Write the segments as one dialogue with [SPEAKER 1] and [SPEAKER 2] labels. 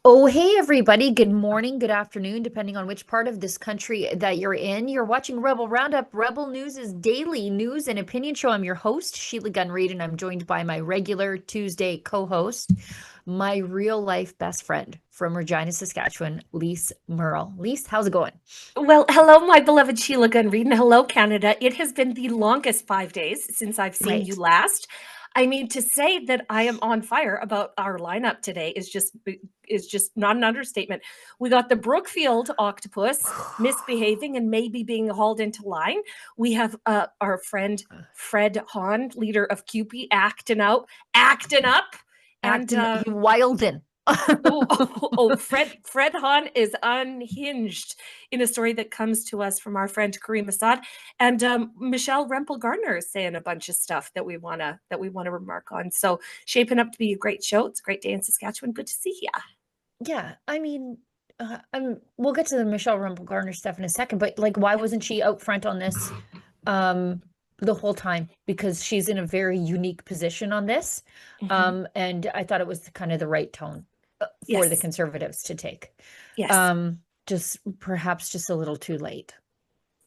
[SPEAKER 1] Oh, hey, everybody. Good morning, good afternoon, depending on which part of this country that you're in. You're watching Rebel Roundup. Rebel News' daily news and opinion show. I'm your host, Sheila Gunn Reid, and I'm joined by my regular Tuesday co-host, my real life best friend from Regina, Saskatchewan, Lise Merle. Lise, how's it going?
[SPEAKER 2] Well, hello, my beloved Sheila Gunn Reid, and hello, Canada. It has been the longest 5 days since I've seen you
[SPEAKER 1] Right.
[SPEAKER 2] last. I mean, to say that I am on fire about our lineup today is just not an understatement. We got the Brookfield octopus misbehaving and maybe being hauled into line. We have our friend Fred Hahn, leader of CUPE, acting up, and
[SPEAKER 1] Acting wildin'.
[SPEAKER 2] Fred Hahn is unhinged in a story that comes to us from our friend Kareem Assad, and Michelle Rempel Gardner is saying a bunch of stuff that we wanna remark on. So shaping up to be a great show. It's a great day in Saskatchewan. Good to see you.
[SPEAKER 1] Yeah, I mean, we'll get to the Michelle Rumple Garner stuff in a second, but like, why wasn't she out front on this um the whole time? Because she's in a very unique position on this.
[SPEAKER 2] Mhm.
[SPEAKER 1] And I thought it was kind of the right tone for the
[SPEAKER 2] Yes,
[SPEAKER 1] conservatives to take.
[SPEAKER 2] yes.
[SPEAKER 1] Um, just perhaps just a little too late.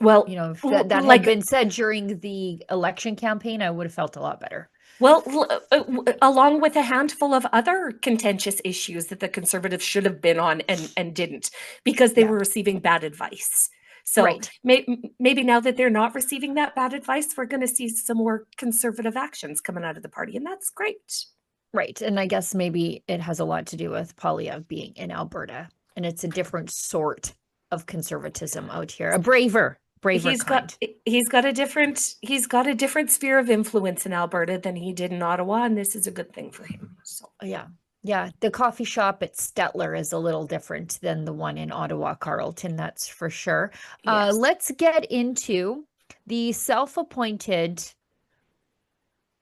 [SPEAKER 2] Well,
[SPEAKER 1] If that had
[SPEAKER 2] like
[SPEAKER 1] been said during the election campaign, I would have felt a lot better.
[SPEAKER 2] along with a handful of other contentious issues that the Conservatives should have been on and didn't because they
[SPEAKER 1] Yeah,
[SPEAKER 2] were receiving bad advice. So
[SPEAKER 1] right.
[SPEAKER 2] maybe now that they're not receiving that bad advice, we're going to see some more conservative actions coming out of the party, and that's great.
[SPEAKER 1] Right. And I guess maybe it has a lot to do with Polyev being in Alberta. And it's a different sort of conservatism out here, a braver
[SPEAKER 2] He's got
[SPEAKER 1] kind.
[SPEAKER 2] he's got a different sphere of influence in Alberta than he did in Ottawa, and this is a good thing for him. So
[SPEAKER 1] Yeah. Yeah. The coffee shop at Stettler is a little different than the one in Ottawa, Carleton, that's for sure.
[SPEAKER 2] yes.
[SPEAKER 1] Let's get into the self-appointed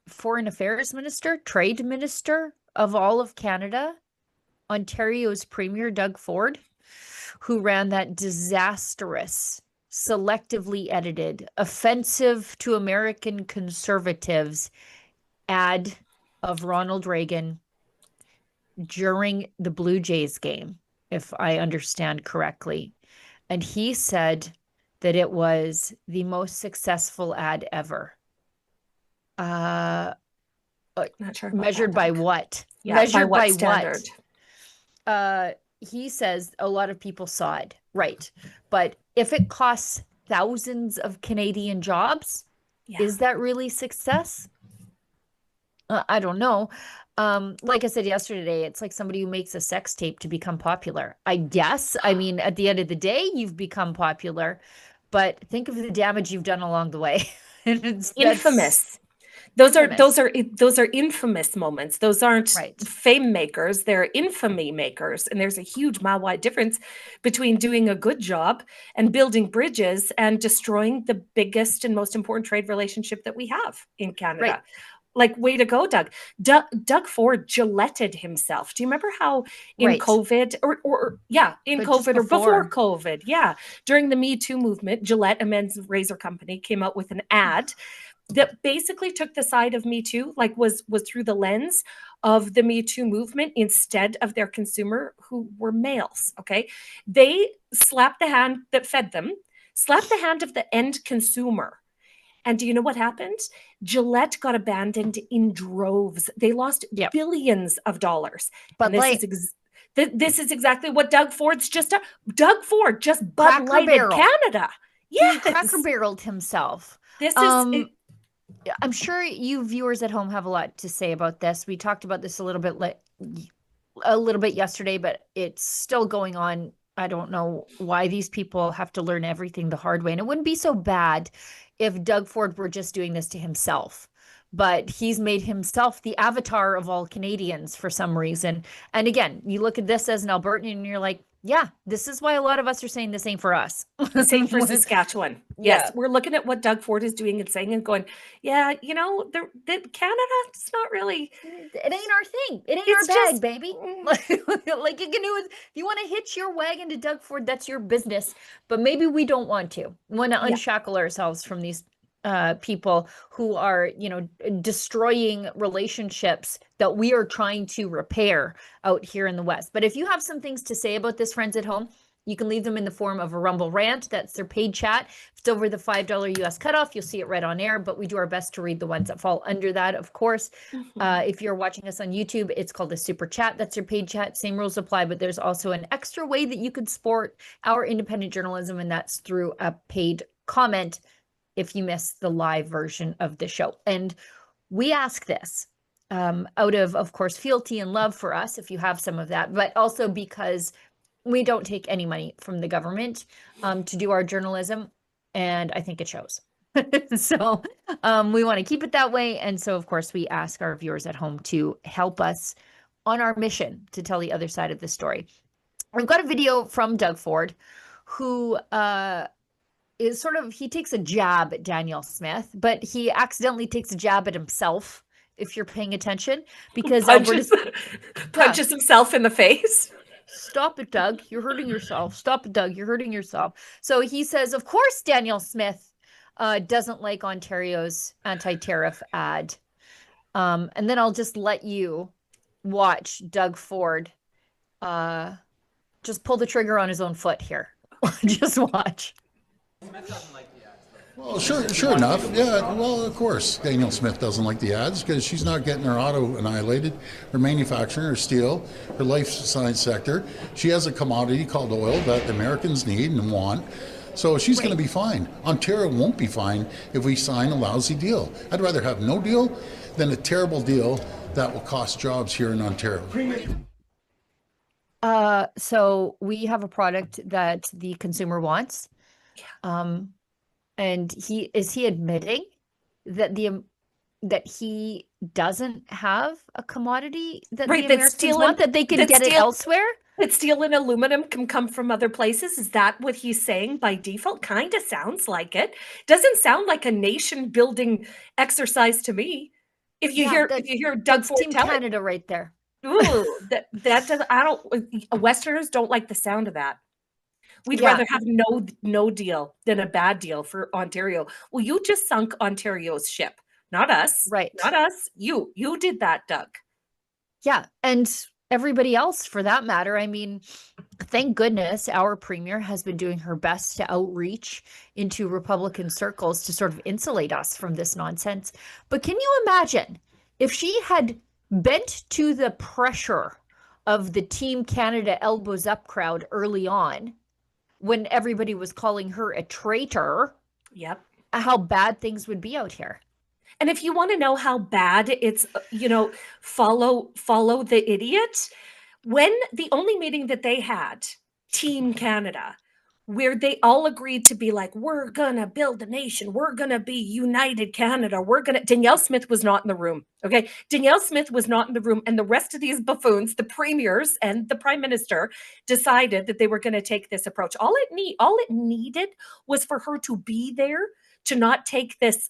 [SPEAKER 1] foreign affairs minister, trade minister of all of Canada, Ontario's Premier Doug Ford, who ran that disastrous, selectively edited, offensive to American conservatives ad of Ronald Reagan during the Blue Jays game, if I understand correctly. And he said that it was the most successful ad ever. Uh,
[SPEAKER 2] Not sure about that,
[SPEAKER 1] Measured by
[SPEAKER 2] Doug.
[SPEAKER 1] what?
[SPEAKER 2] Yeah, by
[SPEAKER 1] Measured
[SPEAKER 2] what
[SPEAKER 1] by
[SPEAKER 2] standard?
[SPEAKER 1] what? uh he says a lot of people saw it, right? But if it costs thousands of Canadian jobs,
[SPEAKER 2] Yeah.
[SPEAKER 1] is that really success? I don't know. Like I said yesterday, it's like somebody who makes a sex tape to become popular. I guess. I mean, at the end of the day, you've become popular, but think of the damage you've done along the way. And that's
[SPEAKER 2] Infamous. Those are those
[SPEAKER 1] infamous,
[SPEAKER 2] are those are infamous moments. Those aren't
[SPEAKER 1] right?
[SPEAKER 2] fame makers, they're infamy makers. And there's a huge mile wide difference between doing a good job and building bridges and destroying the biggest and most important trade relationship that we have in
[SPEAKER 1] Right,
[SPEAKER 2] Canada. Like, way to go, Doug. Doug Ford Gilletted himself. Do you remember how in
[SPEAKER 1] right.
[SPEAKER 2] COVID, or yeah, in
[SPEAKER 1] But just
[SPEAKER 2] COVID or before
[SPEAKER 1] before,
[SPEAKER 2] COVID, yeah, during the Me Too movement, Gillette, a men's razor company, came out with an ad that basically took the side of Me Too, like was through the lens of the Me Too movement instead of their consumer who were males. Okay. They slapped the hand that fed them, slapped the hand of the end consumer. And do you know what happened? Gillette got abandoned in droves. They lost
[SPEAKER 1] yeah.
[SPEAKER 2] billions of dollars. And
[SPEAKER 1] But like
[SPEAKER 2] this is exactly what Doug Ford's just done. Doug Ford just Bud
[SPEAKER 1] Cracker
[SPEAKER 2] Lighted
[SPEAKER 1] Barrel.
[SPEAKER 2] Canada.
[SPEAKER 1] He Cracker
[SPEAKER 2] Yes.
[SPEAKER 1] Barreled himself.
[SPEAKER 2] This is
[SPEAKER 1] Um,
[SPEAKER 2] it,
[SPEAKER 1] I'm sure you viewers at home have a lot to say about this. We talked about this a little bit yesterday, but it's still going on. I don't know why these people have to learn everything the hard way. And it wouldn't be so bad if Doug Ford were just doing this to himself. But he's made himself the avatar of all Canadians for some reason. And again, you look at this as an Albertan and you're like, yeah, this is why a lot of us are saying this ain't for us.
[SPEAKER 2] same for Saskatchewan. Yes,
[SPEAKER 1] Yeah,
[SPEAKER 2] we're looking at what Doug Ford is doing and saying and going, yeah, the Canada, it's not really,
[SPEAKER 1] it ain't our thing. It ain't our
[SPEAKER 2] it's
[SPEAKER 1] bag,
[SPEAKER 2] just,
[SPEAKER 1] baby. Like you can do it. If you want to hitch your wagon to Doug Ford, that's your business. But maybe we don't want to. We want to
[SPEAKER 2] yeah.
[SPEAKER 1] unshackle ourselves from these. people who are, destroying relationships that we are trying to repair out here in the West. But if you have some things to say about this, friends at home, you can leave them in the form of a Rumble rant. That's their paid chat. If it's over the $5 US cutoff, you'll see it right on air, but we do our best to read the ones that fall under that, of course. If you're watching us on YouTube, it's called a super chat. That's your paid chat. Same rules apply, but there's also an extra way that you could support our independent journalism, and that's through a paid comment if you miss the live version of the show. And we ask this out of course, fealty and love for us, if you have some of that, but also because we don't take any money from the government to do our journalism, and I think it shows. So we want to keep it that way. And so, of course, we ask our viewers at home to help us on our mission to tell the other side of the story. We've got a video from Doug Ford, who is he takes a jab at Danielle Smith, but he accidentally takes a jab at himself, if you're paying attention, because
[SPEAKER 2] punches himself in the face.
[SPEAKER 1] Stop it, Doug. You're hurting yourself. Stop it, Doug. You're hurting yourself. So he says, of course, Danielle Smith doesn't like Ontario's anti-tariff ad. And then I'll just let you watch Doug Ford just pull the trigger on his own foot here. Just watch.
[SPEAKER 3] Well, sure enough. Yeah, well, of course, Danielle Smith doesn't like the ads because she's not getting her auto annihilated, her manufacturing, her steel, her life science sector. She has a commodity called oil that Americans need and want. So she's going to be fine. Ontario won't be fine if we sign a lousy deal. I'd rather have no deal than a terrible deal that will cost jobs here in Ontario.
[SPEAKER 1] So we have a product that the consumer wants. And he admitting that that he doesn't have a commodity that the Americans want, that they can get it elsewhere?
[SPEAKER 2] That steel and aluminum can come from other places? Is that what he's saying by default? Kind of sounds like it. Doesn't sound like a nation building exercise to me. If you hear Doug Ford
[SPEAKER 1] Team Canada right there.
[SPEAKER 2] Ooh, that doesn't. Westerners don't like the sound of that. We'd rather have no deal than a bad deal for Ontario. Well, you just sunk Ontario's ship, not us.
[SPEAKER 1] Right.
[SPEAKER 2] Not us. You did that, Doug.
[SPEAKER 1] Yeah. And everybody else for that matter. I mean, thank goodness our premier has been doing her best to outreach into Republican circles to sort of insulate us from this nonsense. But can you imagine if she had bent to the pressure of the Team Canada elbows up crowd early on, when everybody was calling her a traitor?
[SPEAKER 2] Yep.
[SPEAKER 1] How bad things would be out here.
[SPEAKER 2] And if you want to know how bad it's, follow the idiot. When the only meeting that they had, Team Canada, where they all agreed to be like, we're going to build a nation. We're going to be united Canada. Danielle Smith was not in the room. Okay. Danielle Smith was not in the room. And the rest of these buffoons, the premiers and the prime minister, decided that they were going to take this approach. All it needed was for her to be there, to not take this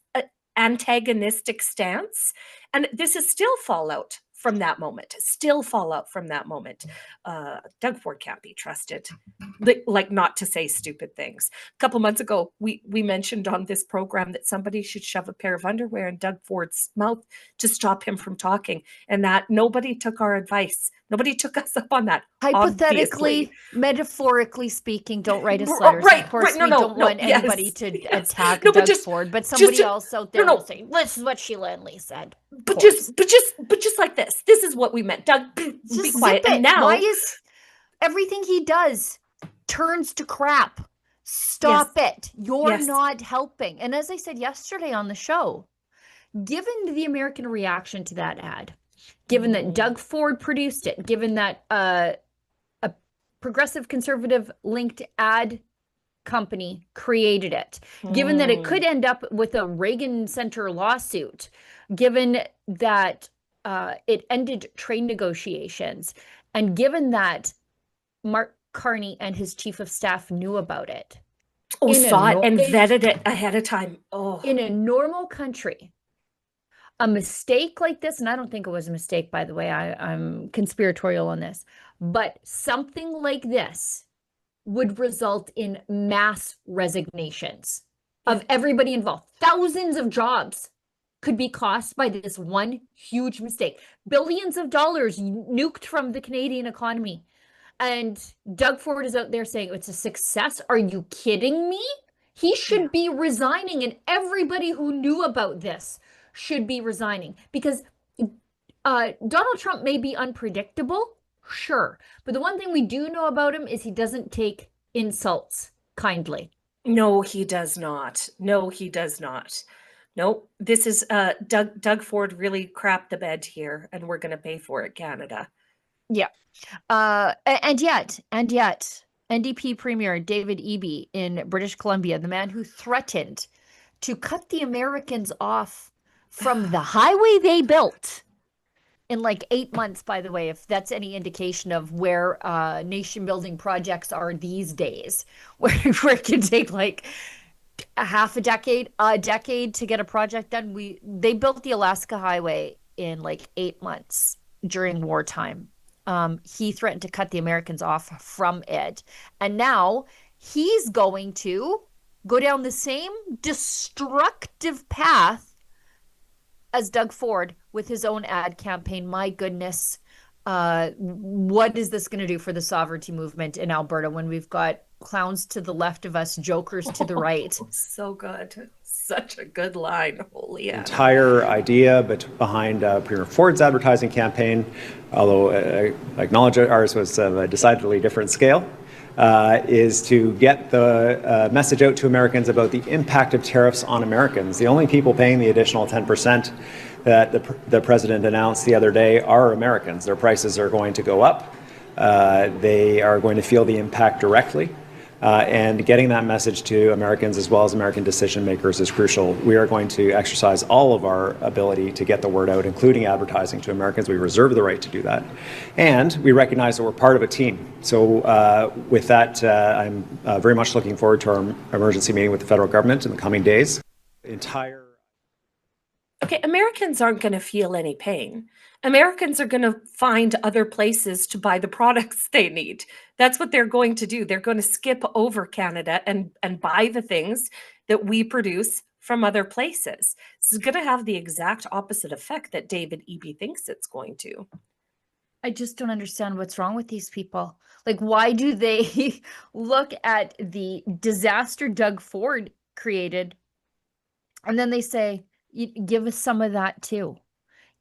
[SPEAKER 2] antagonistic stance. And this is still fallout from that moment. Doug Ford can't be trusted, like not to say stupid things. A couple months ago, we mentioned on this program that somebody should shove a pair of underwear in Doug Ford's mouth to stop him from talking, and that nobody took our advice. Nobody took us up on that.
[SPEAKER 1] Hypothetically, metaphorically speaking, don't write us letters. Of course, we don't want anybody to attack Doug Ford, but somebody else out there will say, "This is what Sheila and Lee said."
[SPEAKER 2] But just like this. This is what we meant. Doug, be quiet. And now,
[SPEAKER 1] why is everything he does turns to crap? Stop it. You're not helping. And as I said yesterday on the show, given the American reaction to that ad, given that Doug Ford produced it, given that a progressive conservative linked ad company created it, given that it could end up with a Reagan Center lawsuit, given that it ended trade negotiations, and given that Mark Carney and his chief of staff knew about it.
[SPEAKER 2] Saw it and vetted it ahead of time.
[SPEAKER 1] In a normal country, a mistake like this, and I don't think it was a mistake, by the way, I'm conspiratorial on this, but something like this would result in mass resignations of everybody involved. Thousands of jobs could be cost by this one huge mistake. Billions of dollars nuked from the Canadian economy. And Doug Ford is out there saying it's a success. Are you kidding me? He should be resigning, and everybody who knew about this should be resigning, because Donald Trump may be unpredictable, sure, but the one thing we do know about him is he doesn't take insults kindly.
[SPEAKER 2] No, he does not. No, he does not. No, this is Doug Ford really crapped the bed here, and we're going to pay for it, Canada.
[SPEAKER 1] Yeah. And yet, NDP Premier David Eby in British Columbia, the man who threatened to cut the Americans off from the highway they built in like 8 months, by the way, if that's any indication of where nation building projects are these days, where it can take like a decade to get a project done. They built the Alaska Highway in like 8 months during wartime. He threatened to cut the Americans off from it. And now he's going to go down the same destructive path as Doug Ford with his own ad campaign. My goodness. What is this going to do for the sovereignty movement in Alberta when we've got clowns to the left of us, jokers to the right?
[SPEAKER 2] So good. Such a good line. Holy hell.
[SPEAKER 4] Entire idea behind Premier Ford's advertising campaign, although I acknowledge ours was of a decidedly different scale, is to get the message out to Americans about the impact of tariffs on Americans. The only people paying the additional 10% that the president announced the other day are Americans. Their prices are going to go up. They are going to feel the impact directly. And getting that message to Americans as well as American decision makers is crucial. We are going to exercise all of our ability to get the word out, including advertising to Americans. We reserve the right to do that. And we recognize that we're part of a team. So with that, I'm very much looking forward to our emergency meeting with the federal government in the coming days.
[SPEAKER 2] Okay, Americans aren't going to feel any pain. Americans are going to find other places to buy the products they need. That's what they're going to do. They're going to skip over Canada and buy the things that we produce from other places. This is going to have the exact opposite effect that David Eby thinks it's going to.
[SPEAKER 1] I just don't understand what's wrong with these people. Like, why do they look at the disaster Doug Ford created and then they say, give us some of that too?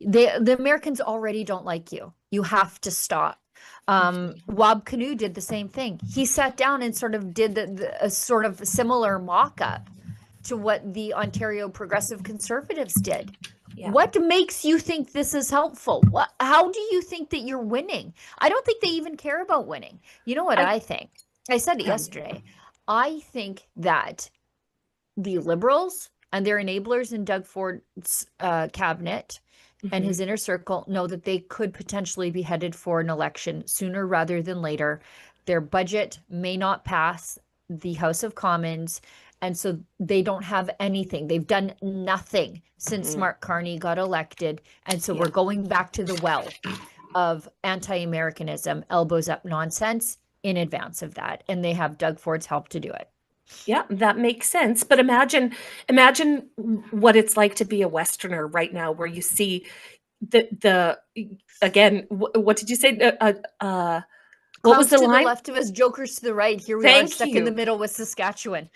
[SPEAKER 1] The Americans already don't like you. You have to stop. Wab Kinew did the same thing. He sat down and sort of did a sort of similar mock-up to what the Ontario Progressive Conservatives did. Yeah. What makes you think this is helpful? How do you think that you're winning? I don't think they even care about winning. You know what I think? I said it yesterday. I think that the Liberals and their enablers in Doug Ford's cabinet and his inner circle know that they could potentially be headed for an election sooner rather than later. Their budget may not pass the House of Commons, and so they don't have anything. They've done nothing since Mark Carney got elected, and so we're going back to the well of anti-Americanism, elbows up nonsense in advance of that, and they have Doug Ford's help to do it.
[SPEAKER 2] Yeah, that makes sense. But imagine what it's like to be a Westerner right now, where you see the again, what did you say? What was the line?
[SPEAKER 1] To the left of us, jokers to the right. Here we are stuck in the middle with Saskatchewan.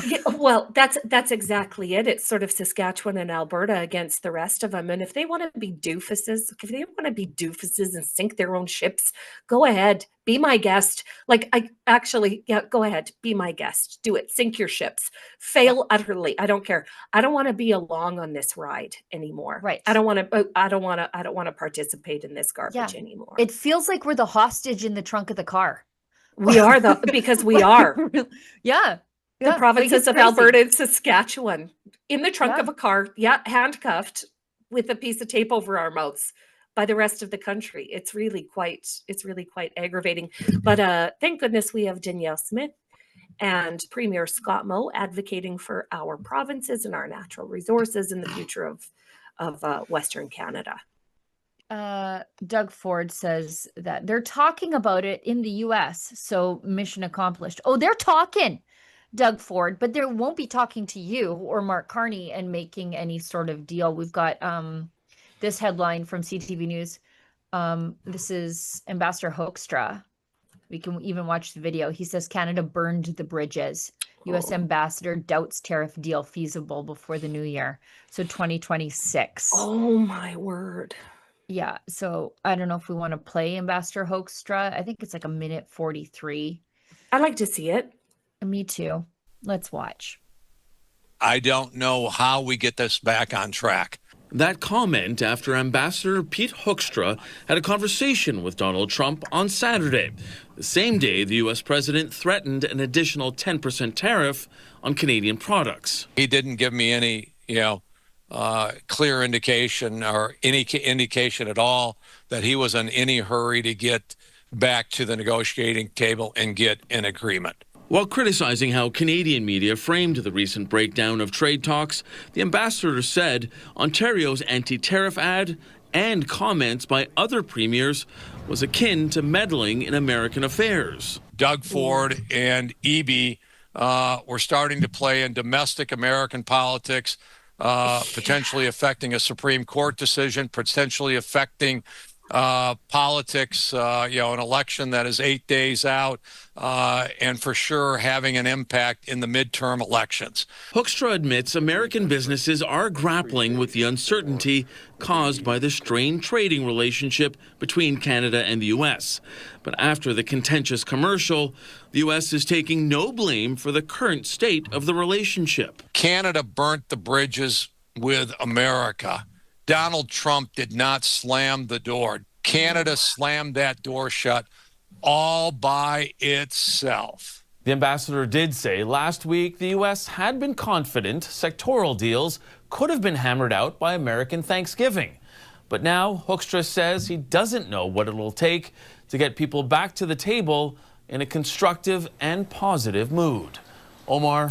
[SPEAKER 2] Yeah, well, that's exactly it. It's sort of Saskatchewan and Alberta against the rest of them. And if they want to be doofuses, and sink their own ships, go ahead. Be my guest. Like, go ahead. Be my guest. Do it. Sink your ships. Fail utterly. I don't care. I don't want to be along on this ride anymore.
[SPEAKER 1] Right.
[SPEAKER 2] I don't want to participate in this garbage anymore.
[SPEAKER 1] It feels like we're the hostage in the trunk of the car.
[SPEAKER 2] We are because we are.
[SPEAKER 1] Yeah.
[SPEAKER 2] The provinces of Alberta and Saskatchewan in the trunk of a car. Yeah. Handcuffed with a piece of tape over our mouths by the rest of the country. It's really quite aggravating. But thank goodness we have Danielle Smith and Premier Scott Moe advocating for our provinces and our natural resources and the future of Western Canada.
[SPEAKER 1] Doug Ford says that they're talking about it in the US, so mission accomplished. Oh, they're talking. Doug Ford, but they won't be talking to you or Mark Carney and making any sort of deal. We've got this headline from CTV News. This is Ambassador Hoekstra. We can even watch the video. He says Canada burned the bridges. U.S. ambassador doubts tariff deal feasible before the new year. So 2026.
[SPEAKER 2] Oh my word.
[SPEAKER 1] Yeah. So I don't know if we want to play Ambassador Hoekstra. I think it's like a minute 43.
[SPEAKER 2] I'd like to see it.
[SPEAKER 1] Me too. Let's watch.
[SPEAKER 5] I don't know how we get this back on track.
[SPEAKER 6] That comment after Ambassador Pete Hoekstra had a conversation with Donald Trump on Saturday, the same day the U.S. president threatened an additional 10% tariff on Canadian products.
[SPEAKER 5] He didn't give me any, clear indication or any indication at all that he was in any hurry to get back to the negotiating table and get an agreement.
[SPEAKER 6] While criticizing how Canadian media framed the recent breakdown of trade talks, the ambassador said Ontario's anti-tariff ad and comments by other premiers was akin to meddling in American affairs.
[SPEAKER 5] Doug Ford and Eby were starting to play in domestic American politics, potentially affecting a Supreme Court decision, potentially affecting politics, an election that is 8 days out, and for sure having an impact in the midterm elections.
[SPEAKER 6] Hoekstra admits American businesses are grappling with the uncertainty caused by the strained trading relationship between Canada and the U.S. But after the contentious commercial, the U.S. is taking no blame for the current state of the relationship.
[SPEAKER 5] Canada burnt the bridges with America. Donald Trump did not slam the door. Canada slammed that door shut all by itself.
[SPEAKER 6] The ambassador did say last week the U.S. had been confident sectoral deals could have been hammered out by American Thanksgiving. But now Hoekstra says he doesn't know what it'll take to get people back to the table in a constructive and positive mood. Omar.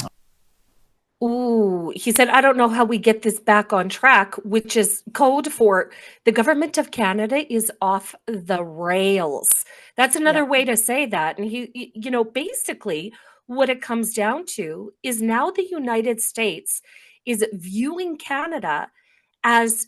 [SPEAKER 2] Ooh, he said, I don't know how we get this back on track, which is code for the government of Canada is off the rails. That's another way to say that. And basically what it comes down to is now the United States is viewing Canada as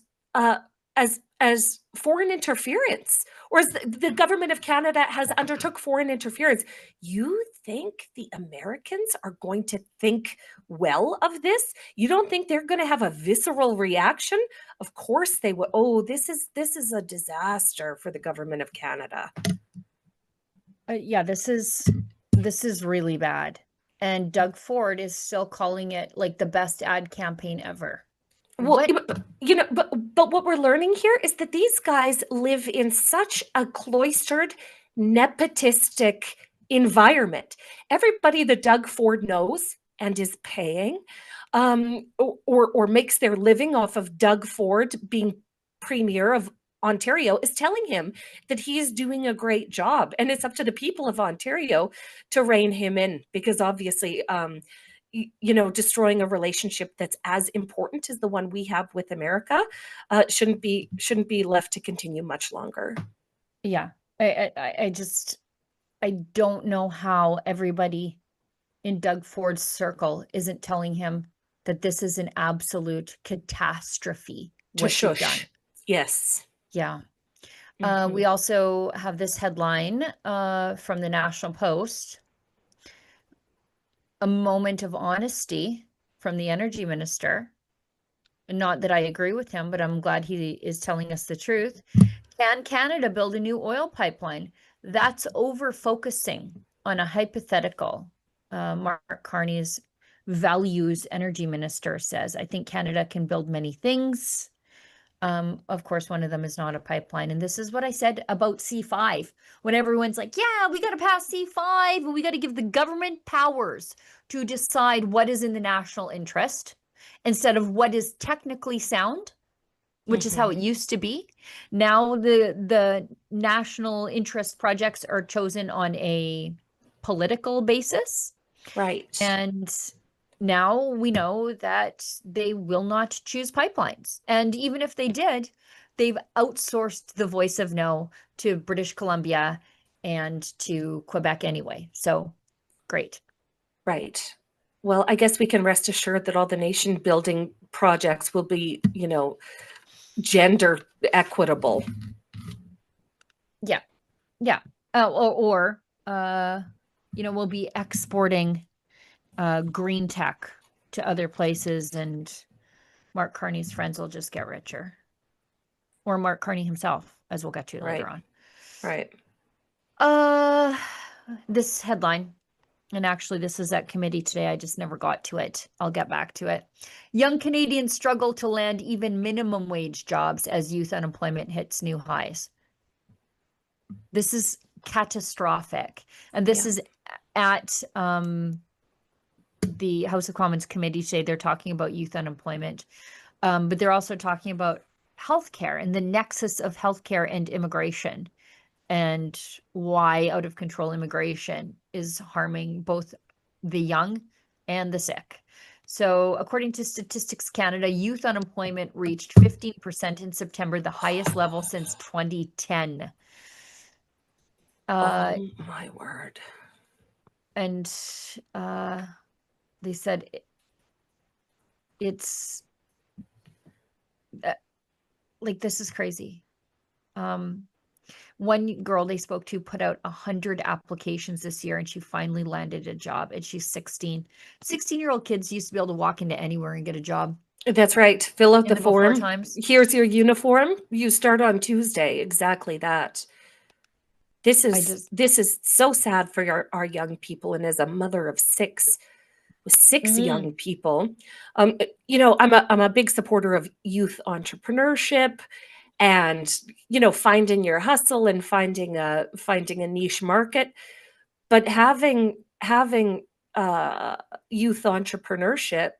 [SPEAKER 2] foreign interference, or as the government of Canada has undertook foreign interference. You think the Americans are going to think well of this? You don't think they're going to have a visceral reaction? Of course they will. Oh, this is a disaster for the government of Canada.
[SPEAKER 1] Yeah, this is really bad. And Doug Ford is still calling it like the best ad campaign ever.
[SPEAKER 2] Well, but what we're learning here is that these guys live in such a cloistered, nepotistic environment. Everybody that Doug Ford knows and is paying, or makes their living off of Doug Ford being premier of Ontario, is telling him that he is doing a great job. And it's up to the people of Ontario to rein him in, because obviously, destroying a relationship that's as important as the one we have with America shouldn't be left to continue much longer.
[SPEAKER 1] Yeah, I don't know how everybody in Doug Ford's circle isn't telling him that this is an absolute catastrophe. What he's done.
[SPEAKER 2] Yes.
[SPEAKER 1] Yeah. We also have this headline from the National Post. A moment of honesty from the energy minister. Not that I agree with him, but I'm glad he is telling us the truth. Can Canada build a new oil pipeline? That's over focusing on a hypothetical. Mark Carney's values energy minister says, I think Canada can build many things. Of course, one of them is not a pipeline. And this is what I said about C5. When everyone's like, yeah, we got to pass C5 and we got to give the government powers to decide what is in the national interest instead of what is technically sound, which is how it used to be. Now the national interest projects are chosen on a political basis.
[SPEAKER 2] Right.
[SPEAKER 1] And now we know that they will not choose pipelines. And even if they did, they've outsourced the voice of no to British Columbia and to Quebec anyway. So great.
[SPEAKER 2] Right. Well, I guess we can rest assured that all the nation building projects will be, gender equitable.
[SPEAKER 1] Yeah. Yeah. We'll be exporting green tech to other places, and Mark Carney's friends will just get richer. Or Mark Carney himself, as we'll get to later on.
[SPEAKER 2] Right.
[SPEAKER 1] This headline, and actually this is at committee today, I just never got to it. I'll get back to it. Young Canadians struggle to land even minimum wage jobs as youth unemployment hits new highs. This is catastrophic. And this is at the House of Commons committee today. They're talking about youth unemployment, but they're also talking about healthcare and the nexus of healthcare and immigration, and why out of control immigration is harming both the young and the sick. So according to Statistics Canada, youth unemployment reached 15% in September, the highest level since 2010.
[SPEAKER 2] Oh my word.
[SPEAKER 1] And they said it's like, this is crazy. One girl they spoke to put out 100 applications this year, and she finally landed a job, and she's 16. 16-year-old kids used to be able to walk into anywhere and get a job.
[SPEAKER 2] That's right. Fill out the form.
[SPEAKER 1] 4 times.
[SPEAKER 2] Here's your uniform. You start on Tuesday. Exactly that. This is so sad for our young people. And as a mother of 6, with 6 young people, I'm a big supporter of youth entrepreneurship, and finding your hustle and finding a niche market. But having youth entrepreneurship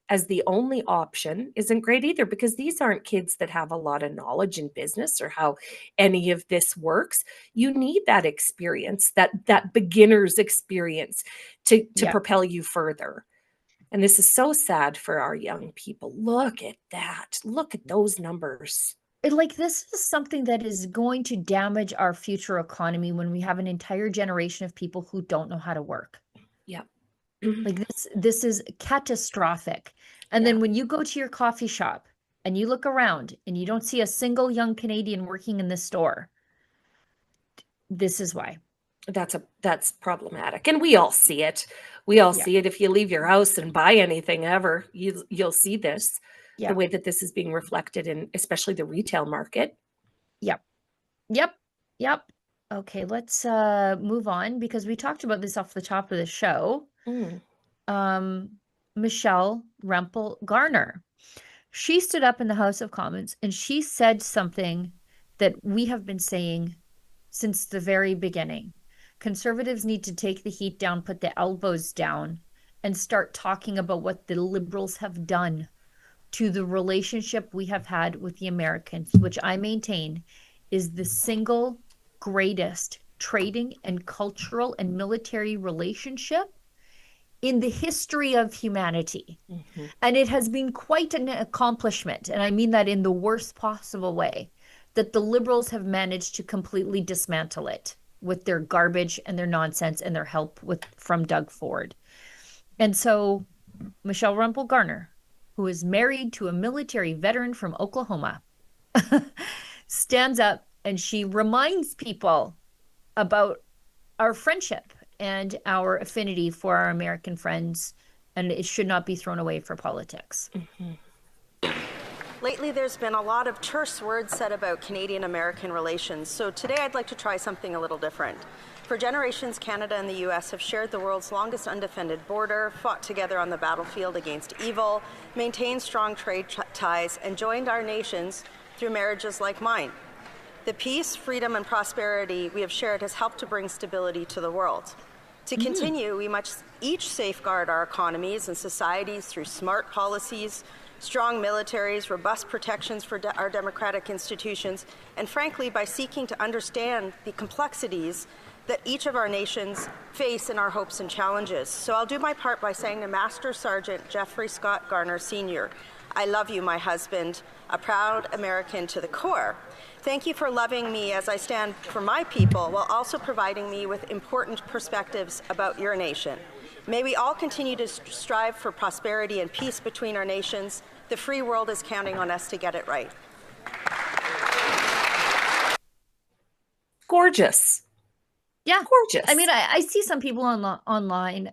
[SPEAKER 2] as the only option isn't great either, because these aren't kids that have a lot of knowledge in business or how any of this works. You need that experience, that beginner's experience to propel you further. And this is so sad for our young people. Look at that. Look at those numbers.
[SPEAKER 1] Like, this is something that is going to damage our future economy when we have an entire generation of people who don't know how to work.
[SPEAKER 2] Yeah.
[SPEAKER 1] Like, this is catastrophic. And then when you go to your coffee shop and you look around and you don't see a single young Canadian working in this store, this is why.
[SPEAKER 2] That's problematic. And we all see it. We all see it. If you leave your house and buy anything ever, you'll see this. The way that this is being reflected in especially the retail market.
[SPEAKER 1] Yep. Okay, let's move on, because we talked about this off the top of the show. Michelle Rempel Garner. She stood up in the House of Commons and she said something that we have been saying since the very beginning. Conservatives need to take the heat down, put the elbows down, and start talking about what the Liberals have done to the relationship we have had with the Americans, which I maintain is the single greatest trading and cultural and military relationship in the history of humanity. And it has been quite an accomplishment, and I mean that in the worst possible way, that the Liberals have managed to completely dismantle it with their garbage and their nonsense and their help from Doug Ford. And so Michelle Rempel Garner, who is married to a military veteran from Oklahoma, stands up and she reminds people about our friendship and our affinity for our American friends, and it should not be thrown away for politics.
[SPEAKER 7] Lately, there's been a lot of terse words said about Canadian-American relations, so today I'd like to try something a little different. For generations, Canada and the U.S. have shared the world's longest undefended border, fought together on the battlefield against evil, maintained strong trade ties, and joined our nations through marriages like mine. The peace, freedom, and prosperity we have shared has helped to bring stability to the world. To continue, we must each safeguard our economies and societies through smart policies, strong militaries, robust protections for our democratic institutions, and frankly, by seeking to understand the complexities that each of our nations face in our hopes and challenges. So I'll do my part by saying to Master Sergeant Jeffrey Scott Garner Sr., I love you, my husband, a proud American to the core. Thank you for loving me as I stand for my people while also providing me with important perspectives about your nation. May we all continue to strive for prosperity and peace between our nations. The free world is counting on us to get it right.
[SPEAKER 2] Gorgeous.
[SPEAKER 1] Yeah.
[SPEAKER 2] Gorgeous.
[SPEAKER 1] I mean, I see some people online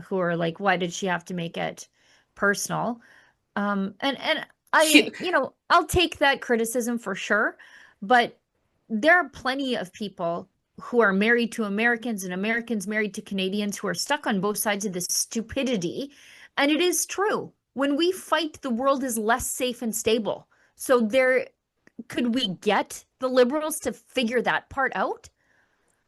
[SPEAKER 1] who are like, why did she have to make it personal? And I, I'll take that criticism for sure. But there are plenty of people who are married to Americans and Americans married to Canadians who are stuck on both sides of this stupidity. And it is true. When we fight, the world is less safe and stable. So could we get the Liberals to figure that part out?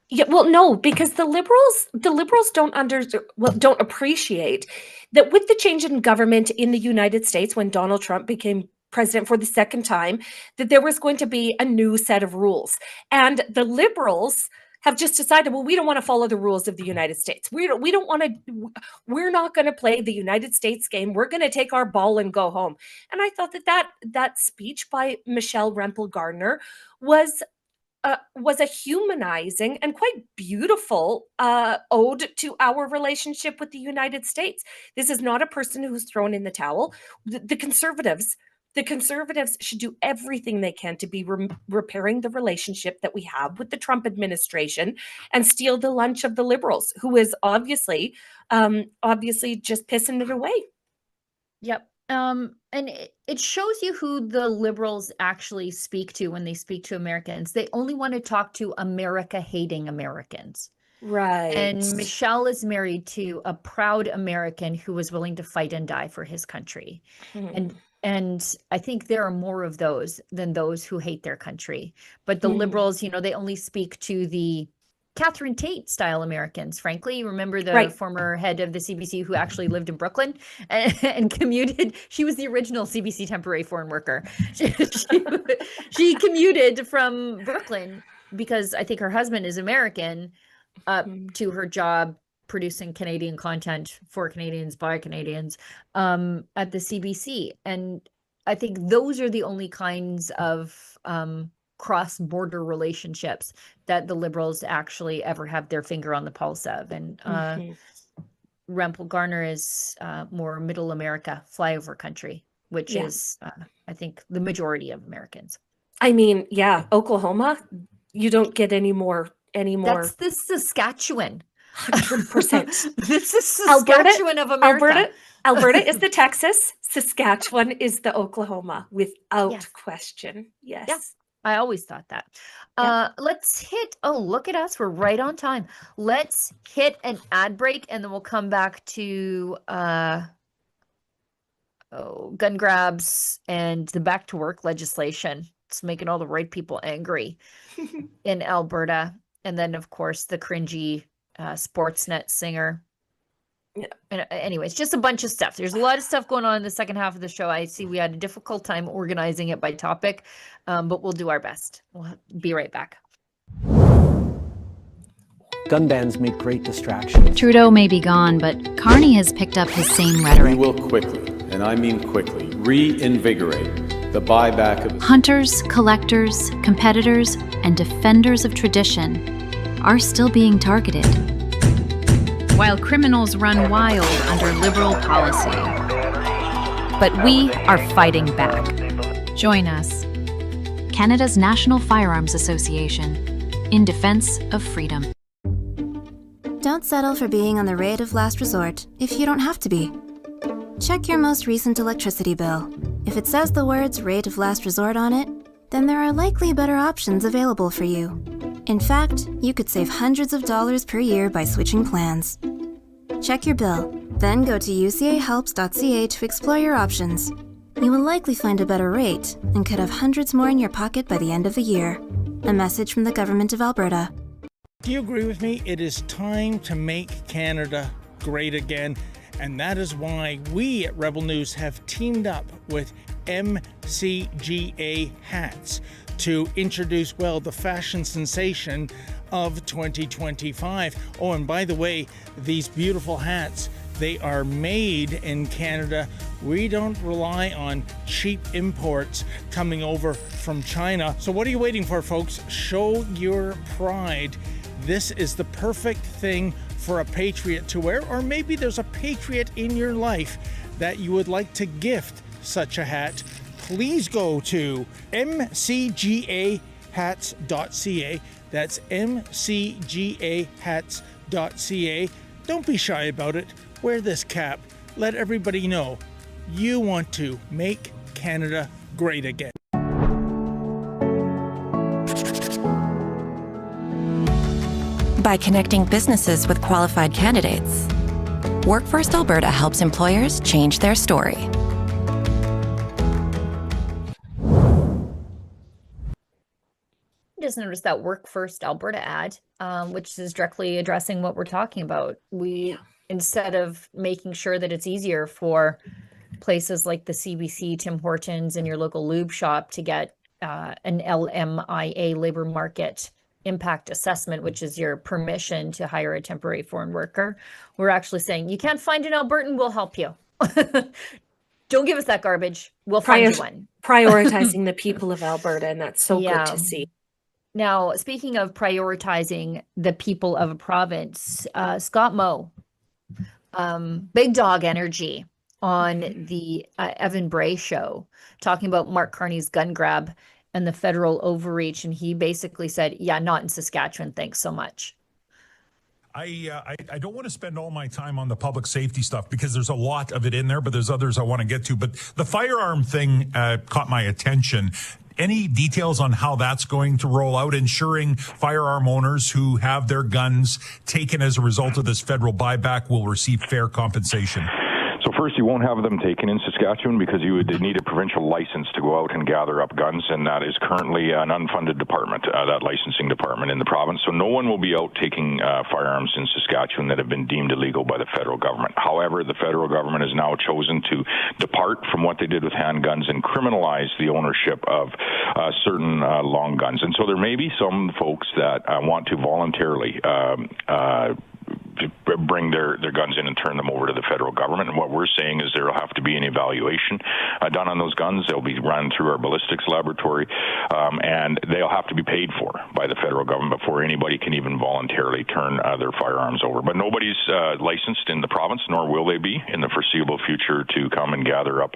[SPEAKER 2] Yeah, well, no, because the liberals don't appreciate that with the change in government in the United States when Donald Trump became president for the second time, that there was going to be a new set of rules. And the Liberals have just decided, well, we don't want to follow the rules of the United States. We're not going to play the United States game. We're going to take our ball and go home. And I thought that speech by Michelle Rempel-Garner was a humanizing and quite beautiful ode to our relationship with the United States. This is not a person who's thrown in the towel. The Conservatives should do everything they can to be repairing the relationship that we have with the Trump administration and steal the lunch of the Liberals, who is obviously just pissing it away.
[SPEAKER 1] Yep. And it shows you who the Liberals actually speak to when they speak to Americans. They only want to talk to America-hating Americans.
[SPEAKER 2] Right.
[SPEAKER 1] And Michelle is married to a proud American who was willing to fight and die for his country. And I think there are more of those than those who hate their country. But the Liberals, they only speak to the Catherine Tate style Americans, frankly. You remember the former head of the CBC who actually lived in Brooklyn and commuted. She was the original CBC temporary foreign worker. She commuted from Brooklyn because I think her husband is American to her job producing Canadian content for Canadians by Canadians at the CBC. And I think those are the only kinds of cross-border relationships that the Liberals actually ever have their finger on the pulse of. And Rempel-Garner is more middle America, flyover country, which is, I think, the majority of Americans.
[SPEAKER 2] I mean, Oklahoma, you don't get any more.
[SPEAKER 1] That's the Saskatchewan.
[SPEAKER 2] 100%.
[SPEAKER 1] This is Saskatchewan of America.
[SPEAKER 2] Alberta is the Texas. Saskatchewan is the Oklahoma, without question. Yes.
[SPEAKER 1] Yeah. I always thought that. Let's hit, look at us. We're right on time. Let's hit an ad break and then we'll come back to gun grabs and the back to work legislation. It's making all the right people angry in Alberta. And then, of course, the cringy Sportsnet singer.
[SPEAKER 2] Yeah.
[SPEAKER 1] And anyways, just a bunch of stuff. There's a lot of stuff going on in the second half of the show. I see we had a difficult time organizing it by topic, but we'll do our best. We'll be right back.
[SPEAKER 8] Gun bans make great distractions.
[SPEAKER 9] Trudeau may be gone, but Carney has picked up his same rhetoric.
[SPEAKER 10] We will quickly, and I mean quickly, reinvigorate the buyback of
[SPEAKER 9] Hunters, collectors, competitors, and defenders of tradition are still being targeted, while criminals run wild under Liberal policy. But we are fighting back. Join us. Canada's National Firearms Association, in defense of freedom.
[SPEAKER 11] Don't settle for being on the rate of last resort if you don't have to be. Check your most recent electricity bill. If it says the words rate of last resort on it, then there are likely better options available for you. In fact, you could save hundreds of dollars per year by switching plans. Check your bill, then go to ucahelps.ca to explore your options. You will likely find a better rate and could have hundreds more in your pocket by the end of the year. A message from the Government of Alberta.
[SPEAKER 12] Do you agree with me? It is time to make Canada great again. And that is why we at Rebel News have teamed up with MCGA Hats to introduce, the fashion sensation of 2025. Oh, and by the way, these beautiful hats They are made in Canada. We don't rely on cheap imports coming over from China. So what are you waiting for, folks? Show your pride. This is the perfect thing for a patriot to wear, or maybe there's a patriot in your life that you would like to gift such a hat. Please go to mcgahats.ca. That's mcgahats.ca. Don't be shy about it. Wear this cap. Let everybody know you want to make Canada great again.
[SPEAKER 13] By connecting businesses with qualified candidates, Work First Alberta helps employers change their story.
[SPEAKER 1] Just noticed that Work First Alberta ad, which is directly addressing what we're talking about. Instead of making sure that it's easier for places like the CBC, Tim Hortons, and your local lube shop to get an LMIA, labor market impact assessment, which is your permission to hire a temporary foreign worker, we're actually saying, you can't find an Albertan, we'll help you. Don't give us that garbage. We'll find you one.
[SPEAKER 2] Prioritizing the people of Alberta, and that's so good to see.
[SPEAKER 1] Now, speaking of prioritizing the people of a province, Scott Moe, big dog energy on the Evan Bray show, talking about Mark Carney's gun grab and the federal overreach. And he basically said, yeah, not in Saskatchewan. Thanks so much.
[SPEAKER 14] I don't want to spend all my time on the public safety stuff because there's a lot of it in there, but there's others I want to get to. But the firearm thing caught my attention. Any details on how that's going to roll out, ensuring firearm owners who have their guns taken as a result of this federal buyback will receive fair compensation?
[SPEAKER 15] So first, you won't have them taken in Saskatchewan because you would need a provincial license to go out and gather up guns, and that is currently an unfunded department, that licensing department in the province. So no one will be out taking firearms in Saskatchewan that have been deemed illegal by the federal government. However, the federal government has now chosen to depart from what they did with handguns and criminalize the ownership of certain long guns. And so there may be some folks that want to voluntarily bring their guns in and turn them over to the federal government. And what we're saying is there will have to be an evaluation done on those guns. They'll be run through our ballistics laboratory, and they'll have to be paid for by the federal government before anybody can even voluntarily turn their firearms over. But nobody's licensed in the province, nor will they be in the foreseeable future to come and gather up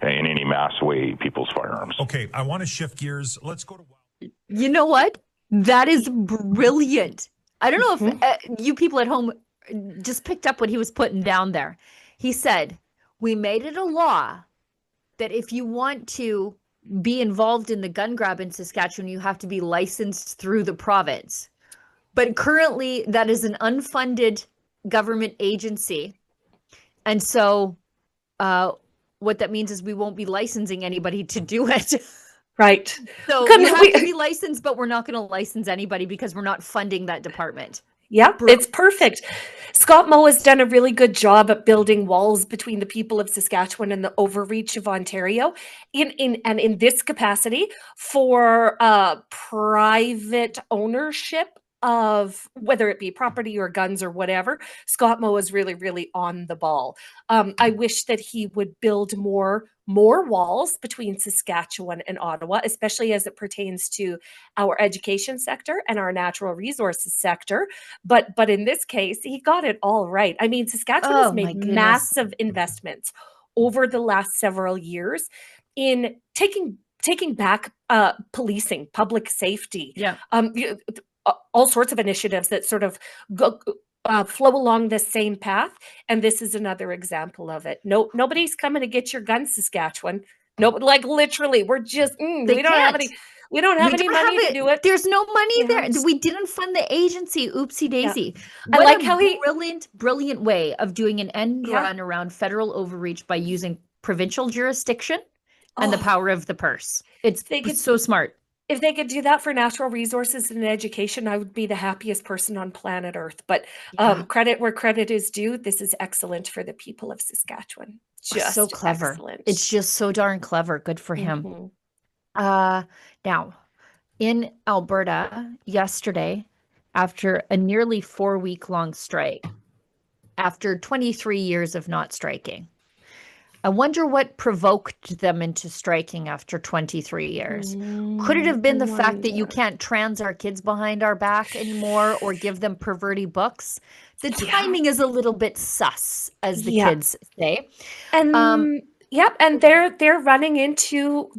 [SPEAKER 15] in any mass way people's firearms.
[SPEAKER 14] Okay, I want to shift gears. Let's go to...
[SPEAKER 1] You know what? That is brilliant. I don't know if you people at home just picked up what he was putting down there. He said, we made it a law that if you want to be involved in the gun grab in Saskatchewan, you have to be licensed through the province. But currently, that is an unfunded government agency. And so what that means is we won't be licensing anybody to do it.
[SPEAKER 2] Right.
[SPEAKER 1] So you have to be licensed, but we're not going to license anybody because we're not funding that department.
[SPEAKER 2] Yeah, it's perfect. Scott Moe has done a really good job at building walls between the people of Saskatchewan and the overreach of Ontario. In this capacity for private ownership of whether it be property or guns or whatever, Scott Moe is really, really on the ball. I wish that he would build more walls between Saskatchewan and Ottawa, especially as it pertains to our education sector and our natural resources sector. But in this case, he got it all right. I mean, Saskatchewan has made massive investments over the last several years in taking back policing, public safety.
[SPEAKER 1] Yeah.
[SPEAKER 2] All sorts of initiatives that sort of flow along the same path, and this is another example of it. Nobody's coming to get your guns, Saskatchewan. No, like literally, we're just we don't have any money to do it.
[SPEAKER 1] There's no money there. We didn't fund the agency. Oopsie daisy.
[SPEAKER 2] Yeah. I like how
[SPEAKER 1] brilliant way of doing an end run around federal overreach by using provincial jurisdiction and the power of the purse. It's so smart.
[SPEAKER 2] If they could do that for natural resources and education, I would be the happiest person on planet Earth. But credit where credit is due. This is excellent for the people of Saskatchewan. Just
[SPEAKER 1] so clever.
[SPEAKER 2] Excellent.
[SPEAKER 1] It's just so darn clever. Good for him. Now, in Alberta yesterday, after a nearly 4-week long strike, after 23 years of not striking. I wonder what provoked them into striking after 23 years. Could it have been the fact that you can't trans our kids behind our back anymore or give them perverty books? The timing is a little bit sus, as the kids say.
[SPEAKER 2] And yep, and they're running into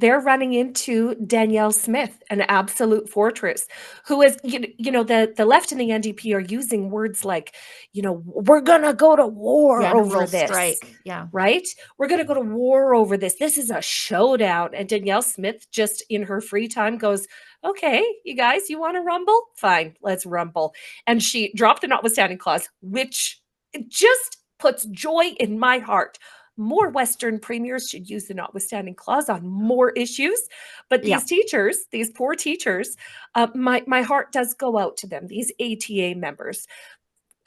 [SPEAKER 2] Danielle Smith, an absolute fortress, who is the left and the NDP are using words like, we're gonna go to war over this.
[SPEAKER 1] Strike. Yeah.
[SPEAKER 2] Right? We're gonna go to war over this. This is a showdown. And Danielle Smith just in her free time goes, okay, you guys, you want to rumble? Fine, let's rumble. And she dropped the notwithstanding clause, which just puts joy in my heart. More Western premiers should use the notwithstanding clause on more issues. But these teachers, these poor teachers, my heart does go out to them, these ATA members.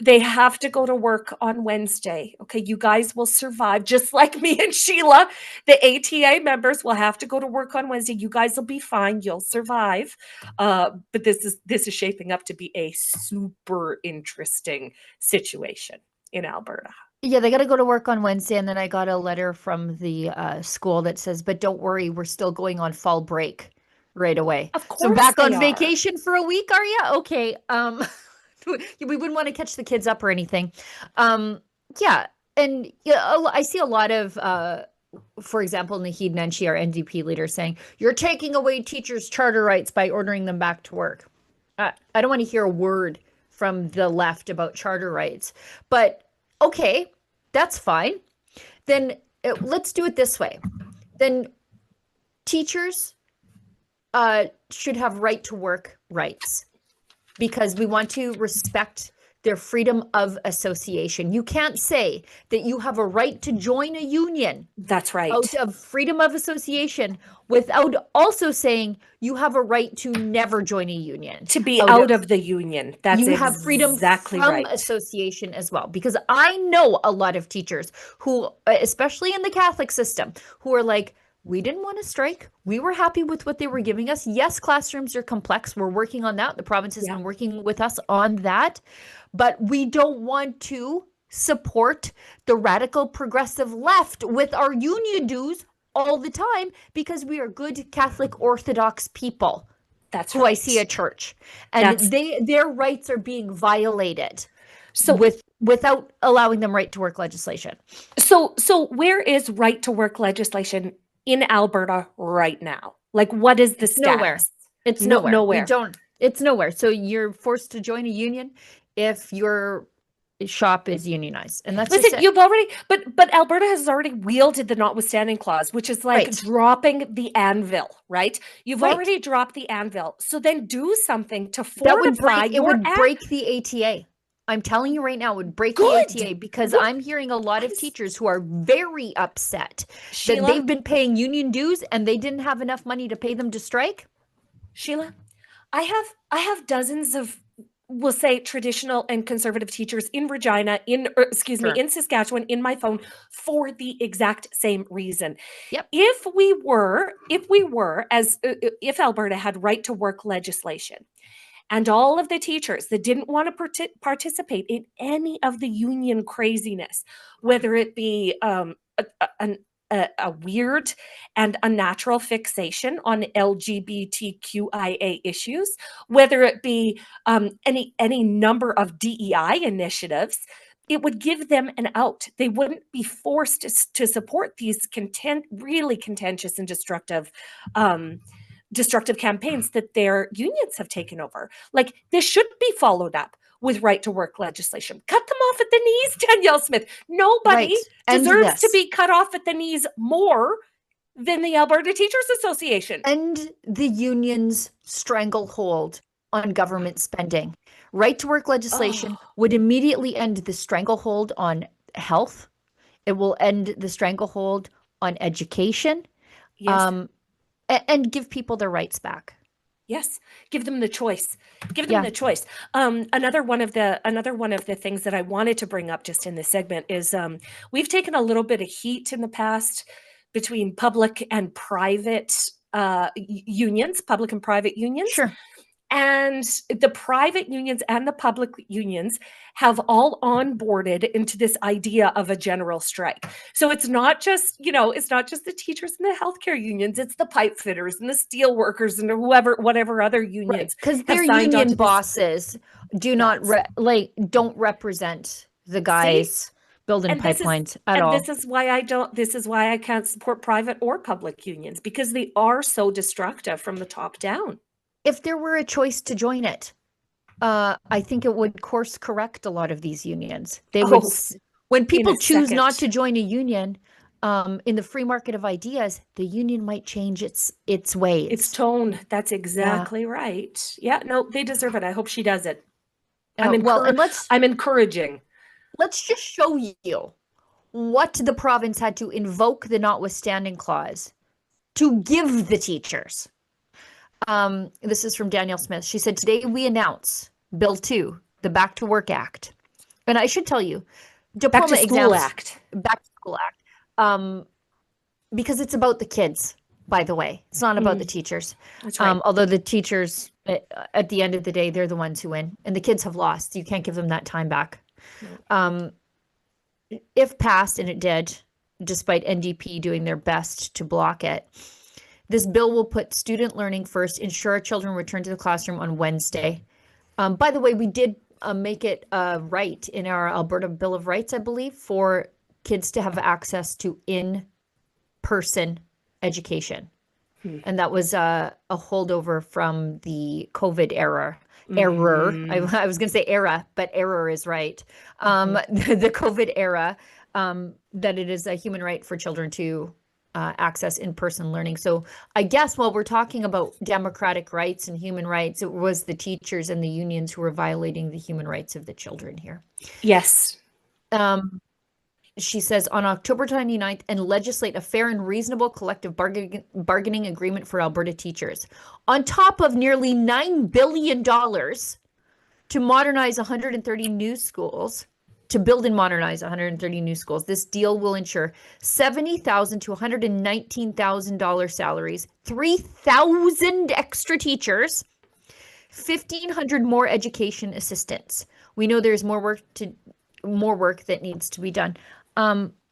[SPEAKER 2] They have to go to work on Wednesday. Okay, you guys will survive, just like me and Sheila. The ATA members will have to go to work on Wednesday. You guys will be fine. You'll survive. But this is shaping up to be a super interesting situation in Alberta.
[SPEAKER 1] Yeah, they got to go to work on Wednesday, and then I got a letter from the school that says, but don't worry, we're still going on fall break right away.
[SPEAKER 2] Of course.
[SPEAKER 1] So back on vacation for a week, are you? Okay. We wouldn't want to catch the kids up or anything. Yeah. And I see a lot of, for example, Naheed Nenshi, our NDP leader, saying, you're taking away teachers' charter rights by ordering them back to work. I don't want to hear a word from the left about charter rights. But okay, that's fine. Then let's do it this way. Then teachers should have right to work rights because we want to respect their freedom of association. You can't say that you have a right to join a union.
[SPEAKER 2] That's right.
[SPEAKER 1] Out of freedom of association without also saying you have a right to never join a union.
[SPEAKER 2] To be out of the union. That's
[SPEAKER 1] you have freedom from association as well. Because I know a lot of teachers who, especially in the Catholic system, who are like, we didn't want to strike. We were happy with what they were giving us. Yes, classrooms are complex. We're working on that. The province has been working with us on that. But we don't want to support the radical progressive left with our union dues all the time because we are good Catholic Orthodox people.
[SPEAKER 2] That's
[SPEAKER 1] who I see at church. And their rights are being violated. So without allowing them right to work legislation.
[SPEAKER 2] So where is right to work legislation in Alberta right now? Like, what is the status?
[SPEAKER 1] Nowhere. It's nowhere. It's nowhere. So you're forced to join a union if your shop is unionized. And that's
[SPEAKER 2] listen, you've already but Alberta has already wielded the notwithstanding clause, which is like dropping the anvil, right? You've already dropped the anvil. So then do something to fortify
[SPEAKER 1] it would break the ATA. I'm telling you right now, it would break the ATA because I'm hearing a lot of teachers who are very upset that they've been paying union dues and they didn't have enough money to pay them to strike.
[SPEAKER 2] Sheila, I have dozens of, we'll say, traditional and conservative teachers in Regina, in Saskatchewan, in my phone for the exact same reason.
[SPEAKER 1] Yep.
[SPEAKER 2] If Alberta had right to work legislation, and all of the teachers that didn't want to participate in any of the union craziness, whether it be a weird and unnatural fixation on LGBTQIA issues, whether it be any number of DEI initiatives, it would give them an out. They wouldn't be forced to support these really contentious and destructive campaigns that their unions have taken over. Like, this should be followed up with right to work legislation. Cut them off at the knees, Danielle Smith. Nobody deserves to be cut off at the knees more than the Alberta Teachers Association.
[SPEAKER 1] And the union's stranglehold on government spending. Right to work legislation would immediately end the stranglehold on health. It will end the stranglehold on education.
[SPEAKER 2] Yes.
[SPEAKER 1] And give people their rights back.
[SPEAKER 2] Yes, give them the choice. Give them the choice. Another one of the things that I wanted to bring up just in this segment is we've taken a little bit of heat in the past between public and private unions, public and private unions.
[SPEAKER 1] Sure.
[SPEAKER 2] And the private unions and the public unions have all onboarded into this idea of a general strike. So it's not just, it's not just the teachers and the healthcare unions, it's the pipe fitters and the steel workers and whatever other unions.
[SPEAKER 1] Because their union bosses do not don't represent the guys building pipelines at all.
[SPEAKER 2] This is why I can't support private or public unions, because they are so destructive from the top down.
[SPEAKER 1] If there were a choice to join it, I think it would course correct a lot of these unions. They would, when people choose not to join a union, in the free market of ideas, the union might change its ways.
[SPEAKER 2] Its tone. That's exactly right. Yeah, no, they deserve it. I hope she does it. I'm encouraging.
[SPEAKER 1] Let's just show you what the province had to invoke the notwithstanding clause to give the teachers. This is from Danielle Smith. She said, today we announce Bill 2, the Back to Work Act. And I should tell you, Diploma
[SPEAKER 2] Back to School Act.
[SPEAKER 1] Back to School Act. Because it's about the kids, by the way. It's not about the teachers.
[SPEAKER 2] That's right.
[SPEAKER 1] Although the teachers, at the end of the day, they're the ones who win. And the kids have lost. You can't give them that time back. If passed, and it did, despite NDP doing their best to block it, this bill will put student learning first, ensure our children return to the classroom on Wednesday. By the way, we did make it right in our Alberta Bill of Rights, I believe, for kids to have access to in-person education. And that was a holdover from the COVID error. I was going to say era, but error is right. The COVID era, that it is a human right for children to access in-person learning. So I guess while we're talking about democratic rights and human rights, it was the teachers and the unions who were violating the human rights of the children here.
[SPEAKER 2] Yes.
[SPEAKER 1] She says, on October 29th, and legislate a fair and reasonable collective bargaining agreement for Alberta teachers. On top of nearly $9 billion to modernize 130 new schools, to build and modernize 130 new schools. This deal will ensure $70,000 to $119,000 salaries, 3,000 extra teachers, 1,500 more education assistants. We know there's more work that needs to be done.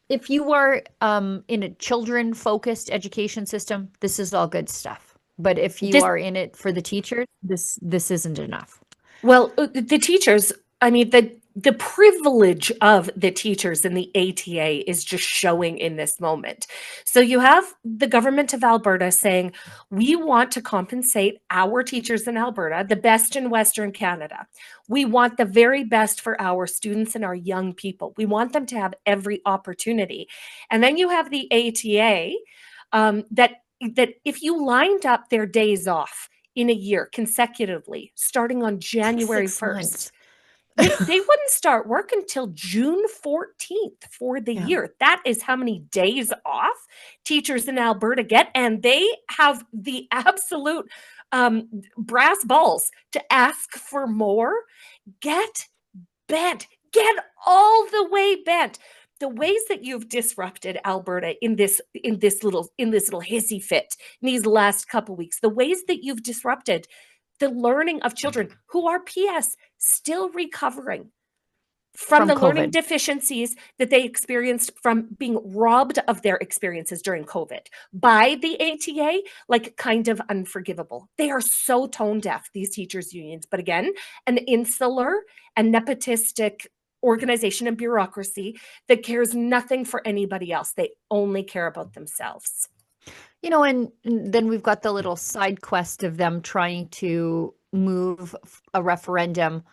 [SPEAKER 1] If you are in a children-focused education system, this is all good stuff. But if you are in it for the teachers, this isn't enough.
[SPEAKER 2] Well, the teachers, I mean, the privilege of the teachers in the ATA is just showing in this moment. So you have the government of Alberta saying, we want to compensate our teachers in Alberta, the best in Western Canada. We want the very best for our students and our young people. We want them to have every opportunity. And then you have the ATA that if you lined up their days off in a year consecutively, starting on January 1st, they wouldn't start work until June 14th for the year. That is how many days off teachers in Alberta get. And they have the absolute brass balls to ask for more. Get bent. Get all the way bent. The ways that you've disrupted Alberta in this little hissy fit in these last couple weeks, the ways that you've disrupted the learning of children who are PS still recovering from the learning deficiencies that they experienced from being robbed of their experiences during COVID by the ATA, like kind of unforgivable. They are so tone deaf, these teachers unions. But again, an insular and nepotistic organization and bureaucracy that cares nothing for anybody else. They only care about themselves.
[SPEAKER 1] You know, and then we've got the little side quest of them trying to move a referendum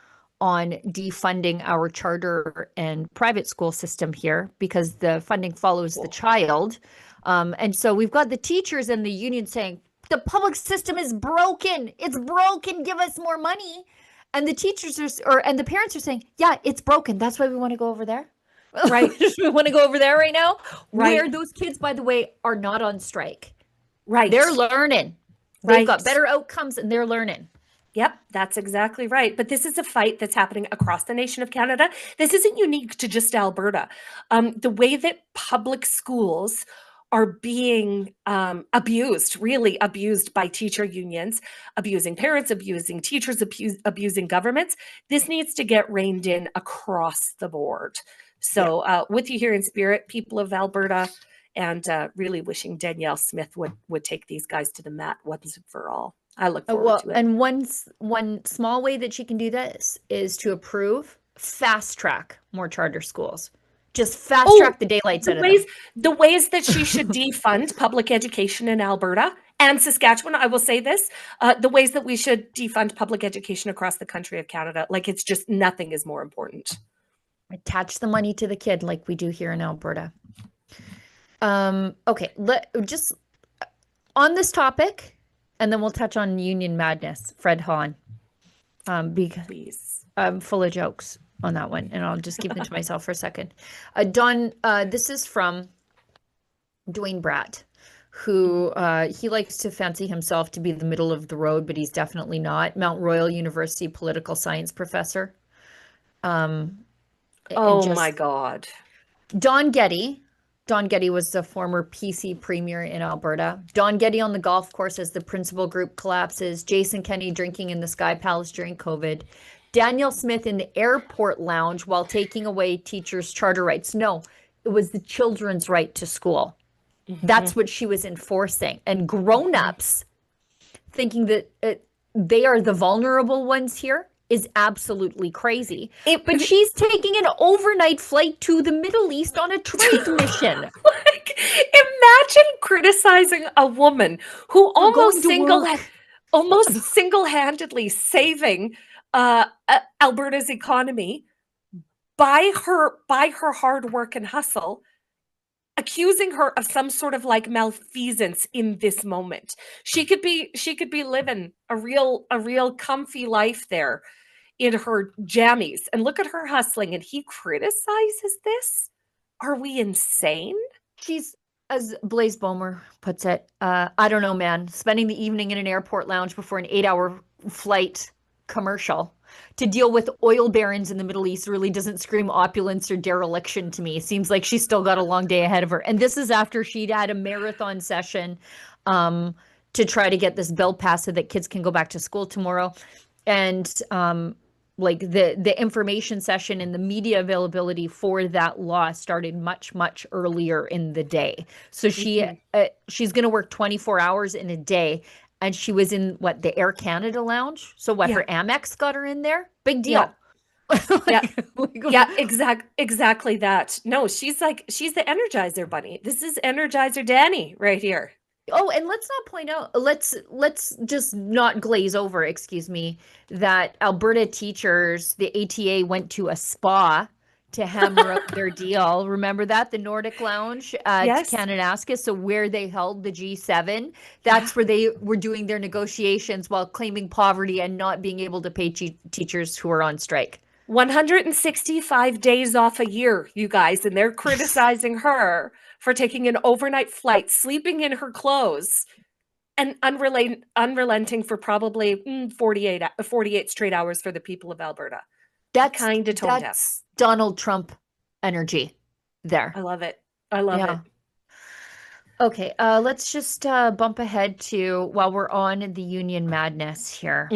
[SPEAKER 1] on defunding our charter and private school system here because the funding follows the child. And so we've got the teachers and the union saying, the public system is broken. It's broken. Give us more money. And the teachers and the parents are saying, yeah, it's broken. That's why we want to go over there.
[SPEAKER 2] Right.
[SPEAKER 1] We want to go over there right now.
[SPEAKER 2] Right.
[SPEAKER 1] Where those kids, by the way, are not on strike.
[SPEAKER 2] Right.
[SPEAKER 1] They're learning. They've got better outcomes and they're learning.
[SPEAKER 2] Yep, that's exactly right. But this is a fight that's happening across the nation of Canada. This isn't unique to just Alberta. The way that public schools are being really abused by teacher unions, abusing parents, abusing teachers, abusing governments. This needs to get reined in across the board. So with you here in spirit, people of Alberta, and really wishing Danielle Smith would take these guys to the mat once and for all. I look forward to it.
[SPEAKER 1] And one small way that she can do this is to approve fast track more charter schools. Just fast track the daylights out of them.
[SPEAKER 2] The ways that she should defund public education in Alberta and Saskatchewan, I will say this, the ways that we should defund public education across the country of Canada, like it's just nothing is more important.
[SPEAKER 1] Attach the money to the kid like we do here in Alberta. Okay, just on this topic, and then we'll touch on union madness, Fred Hahn. Because I'm full of jokes on that one, and I'll just keep them to myself for a second. Don, this is from Dwayne Bratt, who he likes to fancy himself to be the middle of the road, but he's definitely not. Mount Royal University political science professor.
[SPEAKER 2] My God.
[SPEAKER 1] Don Getty was the former PC premier in Alberta. Don Getty on the golf course as the principal group collapses. Jason Kenney drinking in the Sky Palace during COVID. Danielle Smith in the airport lounge while taking away teachers' charter rights. No, it was the children's right to school. That's what she was enforcing. And grown-ups thinking that they are the vulnerable ones here is absolutely crazy. But she's taking an overnight flight to the Middle East on a trade mission.
[SPEAKER 2] Like, imagine criticizing a woman who almost single-handedly saving Alberta's economy by her hard work and hustle, accusing her of some sort of like malfeasance in this moment. She could be living a real comfy life there in her jammies, and look at her hustling, and he criticizes this. Are we insane?
[SPEAKER 1] She's, as Blaise Bomer puts it, I don't know, man, spending the evening in an airport lounge before an 8-hour flight commercial to deal with oil barons in the Middle East really doesn't scream opulence or dereliction to me. It seems like she's still got a long day ahead of her. And this is after she'd had a marathon session to try to get this bill passed so that kids can go back to school tomorrow. And like the information session and the media availability for that law started much earlier in the day. So she's going to work 24 hours in a day. And she was in the Air Canada lounge. So her Amex got her in there. Big deal.
[SPEAKER 2] Exactly that. No, she's the Energizer bunny. This is Energizer Danny right here.
[SPEAKER 1] Oh, and let's not point out, let's just not glaze over, excuse me, that Alberta teachers, the ATA went to a spa to hammer up their deal. Remember that? The Nordic Lounge at Kananaskis, so where they held the G7, that's where they were doing their negotiations while claiming poverty and not being able to pay teachers who are on strike.
[SPEAKER 2] 165 days off a year, you guys, and they're criticizing her for taking an overnight flight, sleeping in her clothes, and unrelenting for probably 48 straight hours for the people of Alberta.
[SPEAKER 1] That's
[SPEAKER 2] kind of tone deaf.
[SPEAKER 1] Donald Trump energy there.
[SPEAKER 2] I love it. I love it.
[SPEAKER 1] Okay, let's just bump ahead to, while we're on the union madness here.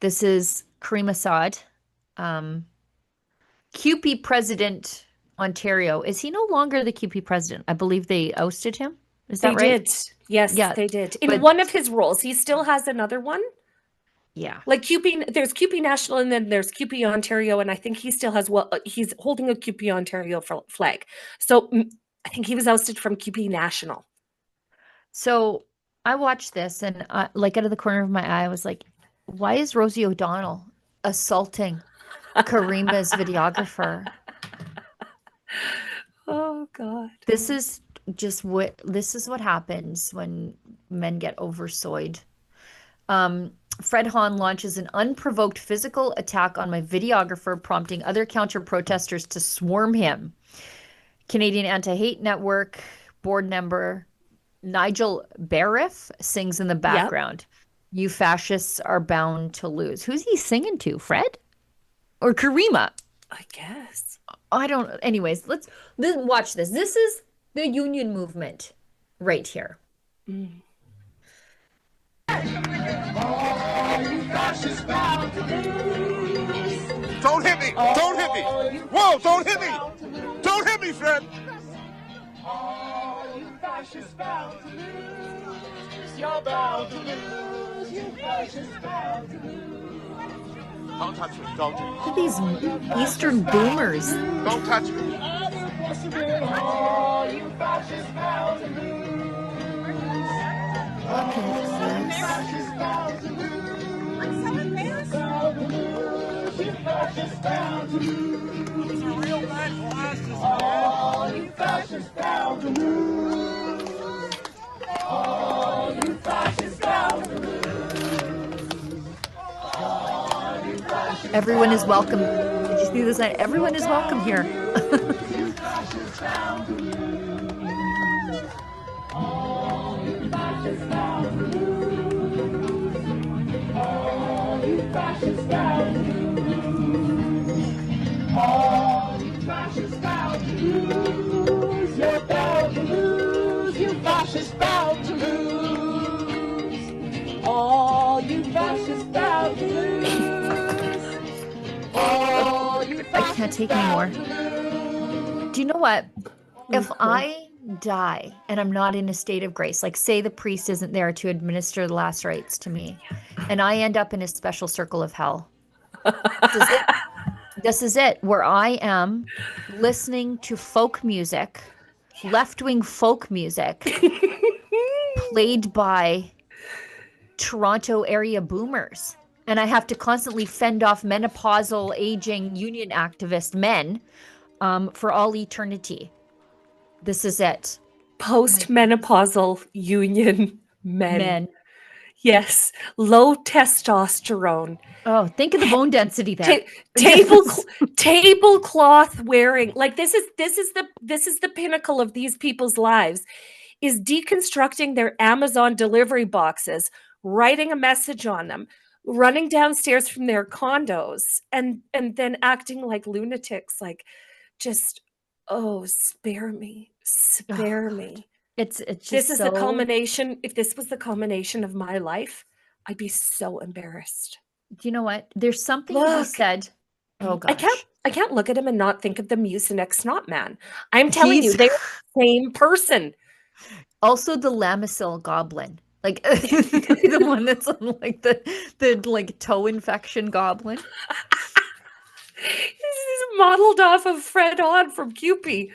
[SPEAKER 1] This is Karim Assad, QP president, Ontario. Is he no longer the QP president? I believe they ousted him. Is that right?
[SPEAKER 2] They did. Yes, they did. In one of his roles. He still has another one.
[SPEAKER 1] Yeah.
[SPEAKER 2] Like QP, there's QP National and then there's QP Ontario. And I think he still has, he's holding a QP Ontario flag. So I think he was ousted from QP National.
[SPEAKER 1] So I watched this and like out of the corner of my eye, I was like, why is Rosie O'Donnell assaulting Karima's videographer?
[SPEAKER 2] Oh God.
[SPEAKER 1] This is what happens when men get oversoyed. Fred Hahn launches an unprovoked physical attack on my videographer, prompting other counter-protesters to swarm him. Canadian Anti-Hate Network board member Nigel Bariff sings in the background. Yep. You fascists are bound to lose. Who's he singing to, Fred? Or Karima?
[SPEAKER 2] I guess.
[SPEAKER 1] I don't. Anyways, let's watch this. This the union movement right here.
[SPEAKER 16] Don't hit me! Don't hit me! Whoa! Don't hit me! Don't hit me, friend! You fascists bound to lose. You're bound to lose. You fascists bound to lose. Don't touch me. Don't.
[SPEAKER 1] Look at these Eastern boomers.
[SPEAKER 16] Don't touch me. You fascists bound to lose.
[SPEAKER 1] Everyone is welcome. Did you see this? Everyone is welcome here. I can't take anymore. Do you know what? If I die and I'm not in a state of grace, like say the priest isn't there to administer the last rites to me, and I end up in a special circle of hell, this is it, where I am listening to folk music, left-wing folk music, played by Toronto area boomers. And I have to constantly fend off menopausal, aging, union activist men for all eternity. This is it.
[SPEAKER 2] Post-menopausal union men. Yes. Low testosterone.
[SPEAKER 1] Oh, think of the bone density there.
[SPEAKER 2] Tablecloth wearing. Like this is the pinnacle of these people's lives, is deconstructing their Amazon delivery boxes, writing a message on them, running downstairs from their condos, and then acting like lunatics, like just, oh, spare me.
[SPEAKER 1] It's just
[SPEAKER 2] this is the culmination. If this was the culmination of my life, I'd be so embarrassed.
[SPEAKER 1] Do you know what? There's something he said. Oh gosh.
[SPEAKER 2] I can't look at him and not think of the Mucinex Snot Man. I'm telling you, they're the same person.
[SPEAKER 1] Also the Lamisil goblin. Like the one that's on like the like toe infection goblin.
[SPEAKER 2] This is modeled off of Fred Hahn from Cupid.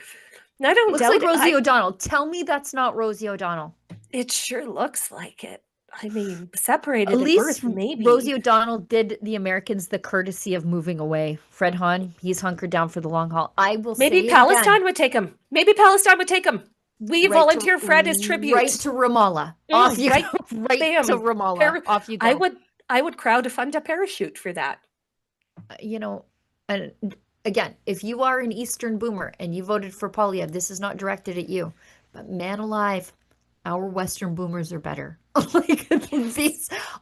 [SPEAKER 2] And I don't
[SPEAKER 1] looks like Rosie O'Donnell. Tell me that's not Rosie O'Donnell.
[SPEAKER 2] It sure looks like it. I mean, separated
[SPEAKER 1] at
[SPEAKER 2] least
[SPEAKER 1] birth,
[SPEAKER 2] maybe.
[SPEAKER 1] Rosie O'Donnell did the Americans the courtesy of moving away. Fred Hahn, he's hunkered down for the long haul. I will
[SPEAKER 2] maybe Palestine would take him. Maybe Palestine would take him. We volunteer Fred as tribute.
[SPEAKER 1] Right to Ramallah. Off you go. Right to Ramallah. Off you go.
[SPEAKER 2] I would crowdfund a parachute for that.
[SPEAKER 1] You know, and again, if you are an Eastern boomer and you voted for Polyev, this is not directed at you. But man alive, our Western boomers are better. Like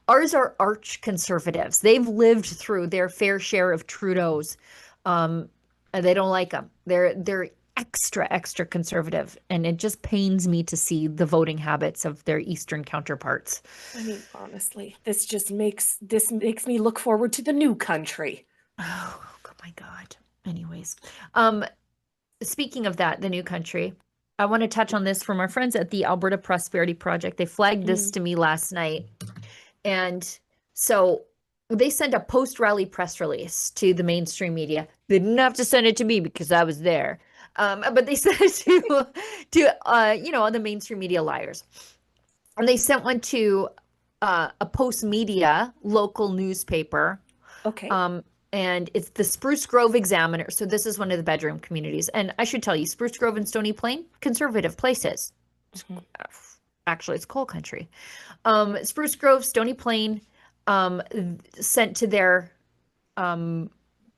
[SPEAKER 1] ours are arch conservatives. They've lived through their fair share of Trudeau's. And they don't like them. They're extra conservative, and it just pains me to see the voting habits of their Eastern counterparts.
[SPEAKER 2] I mean, honestly, this makes me look forward to the new country.
[SPEAKER 1] Oh my God. Anyways, speaking of that, the new country, I want to touch on this from our friends at the Alberta Prosperity Project. They flagged this to me last night, and so they sent a post-rally press release to the mainstream media. They didn't have to send it to me because I was there. But they sent it to the mainstream media liars. And they sent one to a Post Media local newspaper.
[SPEAKER 2] Okay.
[SPEAKER 1] And it's the Spruce Grove Examiner. So this is one of the bedroom communities. And I should tell you, Spruce Grove and Stony Plain, conservative places. Mm-hmm. Actually, it's coal country. Spruce Grove, Stony Plain, sent to their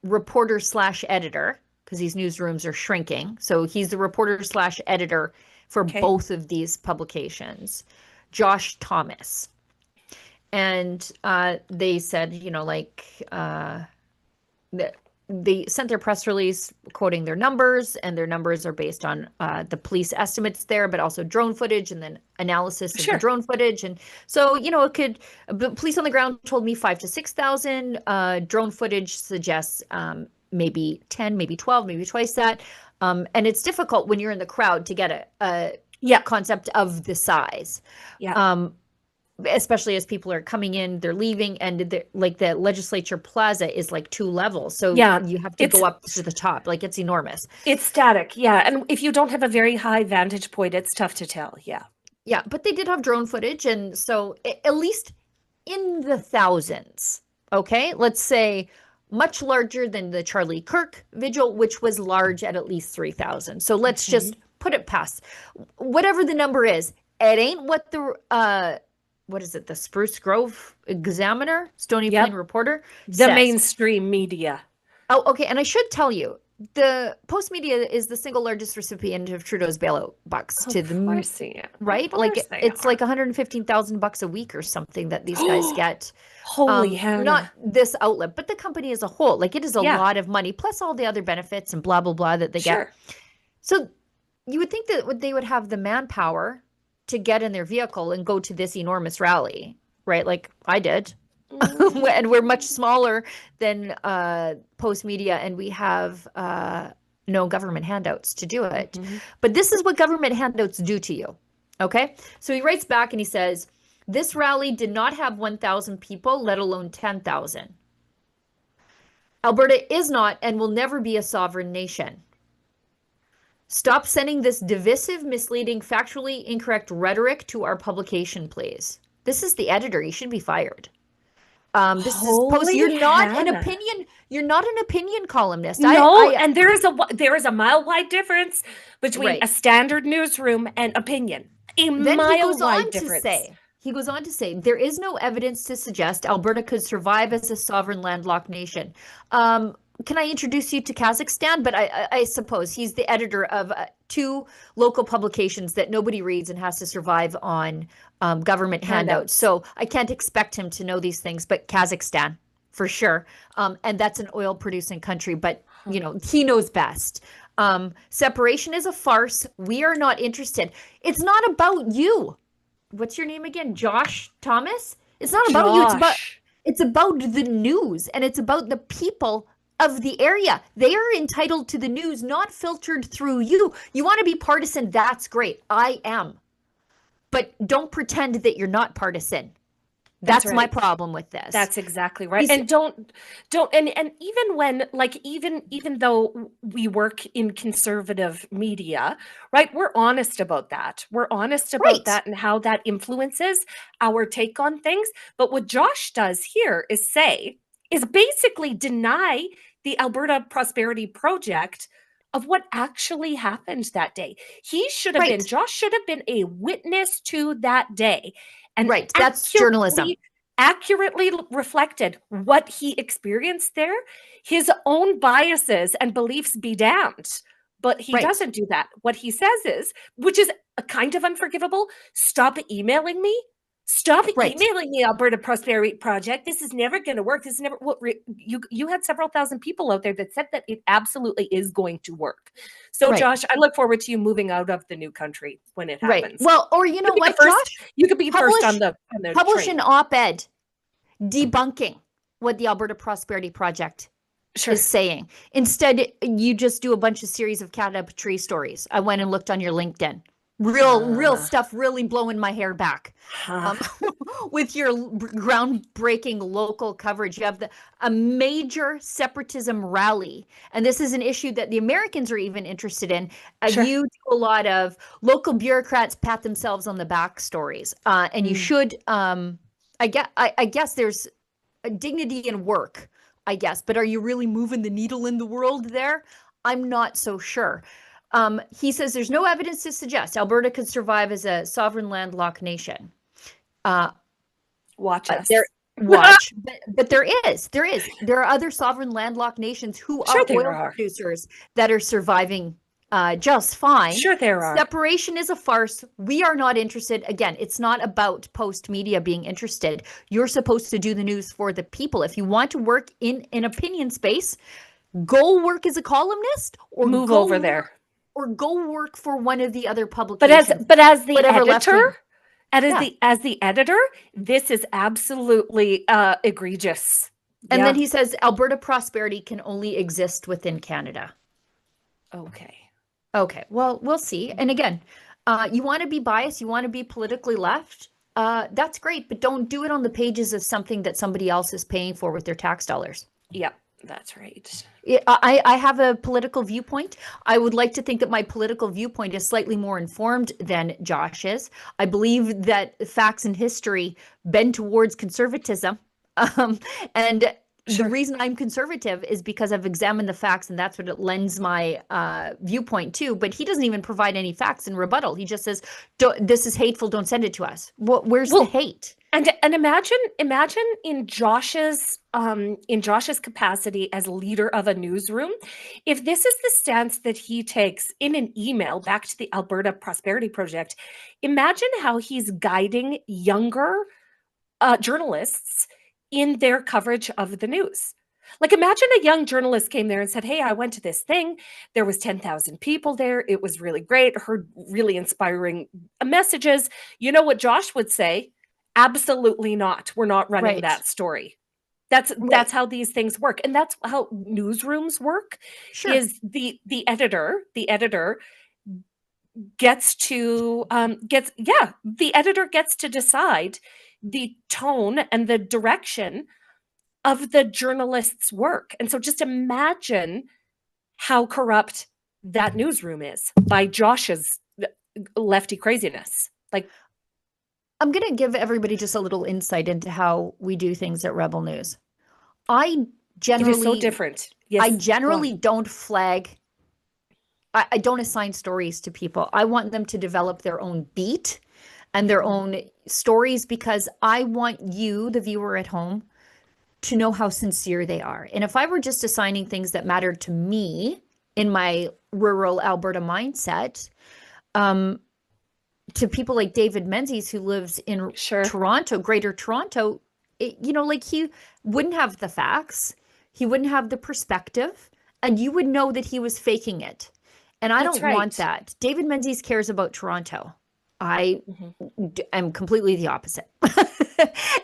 [SPEAKER 1] reporter/editor, because these newsrooms are shrinking. So he's the reporter/editor for both of these publications, Josh Thomas. And they said, they sent their press release quoting their numbers, and their numbers are based on the police estimates there, but also drone footage and then analysis of the drone footage. And so, it could, but police on the ground told me 5,000 to 6,000. Drone footage suggests maybe 10, maybe 12, maybe twice that. And it's difficult when you're in the crowd to get a concept of the size.
[SPEAKER 2] Yeah.
[SPEAKER 1] Especially as people are coming in, they're leaving, and the legislature plaza is like 2 levels. So you have to go up to the top. Like, it's enormous.
[SPEAKER 2] It's static. Yeah. And if you don't have a very high vantage point, it's tough to tell. Yeah.
[SPEAKER 1] Yeah. But they did have drone footage. And so at least in the thousands, okay, let's say much larger than the Charlie Kirk vigil, which was large at least 3,000. So let's just put it past whatever the number is. It ain't what the, what is it? The Spruce Grove Examiner, Stony Plain Reporter,
[SPEAKER 2] the mainstream media.
[SPEAKER 1] Oh, okay. And I should tell you, the Post Media is the single largest recipient of Trudeau's bailout bucks to the right. Like it's like $115,000 a week or something that these guys get.
[SPEAKER 2] Holy hell!
[SPEAKER 1] Not this outlet, but the company as a whole. Like, it is a lot of money, plus all the other benefits and blah blah blah that they get. So you would think that they would have the manpower to get in their vehicle and go to this enormous rally, right? Like I did. And we're much smaller than Post Media, and we have no government handouts to do it. But this is what government handouts do to you, okay? So he writes back and he says, this rally did not have 1,000 people, let alone 10,000. Alberta is not and will never be a sovereign nation. Stop sending this divisive, misleading, factually incorrect rhetoric to our publication, please. This is the editor. He should be fired. This is Post. You're not an opinion. You're not an opinion columnist.
[SPEAKER 2] No, and there is a mile wide difference between a standard newsroom and opinion. Then he goes on
[SPEAKER 1] to say, there is no evidence to suggest Alberta could survive as a sovereign landlocked nation. Can I introduce you to Kazakhstan? But I suppose he's the editor of 2 local publications that nobody reads and has to survive on government handouts. So I can't expect him to know these things, but Kazakhstan for sure. And that's an oil producing country, but he knows best. Separation is a farce. We are not interested. It's not about you. What's your name again? Josh Thomas? It's not about you. It's about the news, and it's about the people of the area. They are entitled to the news, not filtered through you. You want to be partisan, that's great. I am. But don't pretend that you're not partisan. That's my problem with this.
[SPEAKER 2] That's exactly right. And don't and even when, like, even though we work in conservative media, right? We're honest about that. We're honest about that and how that influences our take on things. But what Josh does here is basically deny the Alberta Prosperity Project of what actually happened that day. Josh should have been a witness to that day. And
[SPEAKER 1] that's journalism.
[SPEAKER 2] Accurately reflected what he experienced there. His own biases and beliefs be damned. But he doesn't do that. What he says is, which is a kind of unforgivable, stop emailing me. Stop emailing me, Alberta Prosperity Project. This is never going to work. This is never. You had several thousand people out there that said that it absolutely is going to work. So, Josh, I look forward to you moving out of the new country when it happens.
[SPEAKER 1] Well, or you know what, Josh?
[SPEAKER 2] You could be first on the
[SPEAKER 1] publish
[SPEAKER 2] train.
[SPEAKER 1] an op-ed debunking what the Alberta Prosperity Project is saying. Instead, you just do a bunch of series of Canada tree stories. I went and looked on your LinkedIn. Real stuff, really blowing my hair back. With your groundbreaking local coverage. You have a major separatism rally. And this is an issue that the Americans are even interested in. You do a lot of local bureaucrats pat themselves on the back stories. And you should, I guess there's a dignity in work, I guess. But are you really moving the needle in the world there? I'm not so sure. He says there's no evidence to suggest Alberta could survive as a sovereign landlocked nation.
[SPEAKER 2] Watch us.
[SPEAKER 1] But there are other sovereign landlocked nations who are oil producers that are surviving just fine.
[SPEAKER 2] Sure, there are.
[SPEAKER 1] Separation is a farce. We are not interested. Again, it's not about Post Media being interested. You're supposed to do the news for the people. If you want to work in an opinion space, go work as a columnist or
[SPEAKER 2] Move
[SPEAKER 1] go
[SPEAKER 2] over
[SPEAKER 1] work,
[SPEAKER 2] there.
[SPEAKER 1] or go work for one of the other
[SPEAKER 2] But
[SPEAKER 1] publications.
[SPEAKER 2] as the
[SPEAKER 1] whatever left-wing-
[SPEAKER 2] editor, and
[SPEAKER 1] Yeah.
[SPEAKER 2] as the editor, this is absolutely egregious.
[SPEAKER 1] And
[SPEAKER 2] Yeah.
[SPEAKER 1] then he says Alberta prosperity can only exist within Canada.
[SPEAKER 2] Okay.
[SPEAKER 1] Okay, well, we'll see. And again, you want to be biased, you want to be politically left, that's great, but don't do it on the pages of something that somebody else is paying for with their tax dollars.
[SPEAKER 2] Yep, that's right.
[SPEAKER 1] I have a political viewpoint. I would like to think that my political viewpoint is slightly more informed than Josh's. I believe that facts and history bend towards conservatism. And the reason I'm conservative is because I've examined the facts, and that's what it lends my viewpoint to. But he doesn't even provide any facts in rebuttal. He just says, "This is hateful. Don't send it to us." Where's the hate?
[SPEAKER 2] And imagine in Josh's capacity as leader of a newsroom, if this is the stance that he takes in an email back to the Alberta Prosperity Project, imagine how he's guiding younger journalists in their coverage of the news. Like, imagine a young journalist came there and said, "Hey, I went to this thing. There was 10,000 people there. It was really great. Heard really inspiring messages." You know what Josh would say? Absolutely not. We're not running that story. That's how these things work. And that's how newsrooms work.
[SPEAKER 1] Sure.
[SPEAKER 2] Is the editor gets to the editor gets to decide the tone and the direction of the journalist's work. And so just imagine how corrupt that newsroom is by Josh's lefty craziness. Like,
[SPEAKER 1] I'm going to give everybody just a little insight into how we do things at Rebel News. I generally,
[SPEAKER 2] it is so different. Yes,
[SPEAKER 1] I generally don't flag. I don't assign stories to people. I want them to develop their own beat and their own stories, because I want you, the viewer at home, to know how sincere they are. And if I were just assigning things that mattered to me in my rural Alberta mindset, to people like David Menzies, who lives in Toronto, Greater Toronto, like, he wouldn't have the facts, he wouldn't have the perspective, and you would know that he was faking it. And I don't want that. David Menzies cares about Toronto. I am completely the opposite.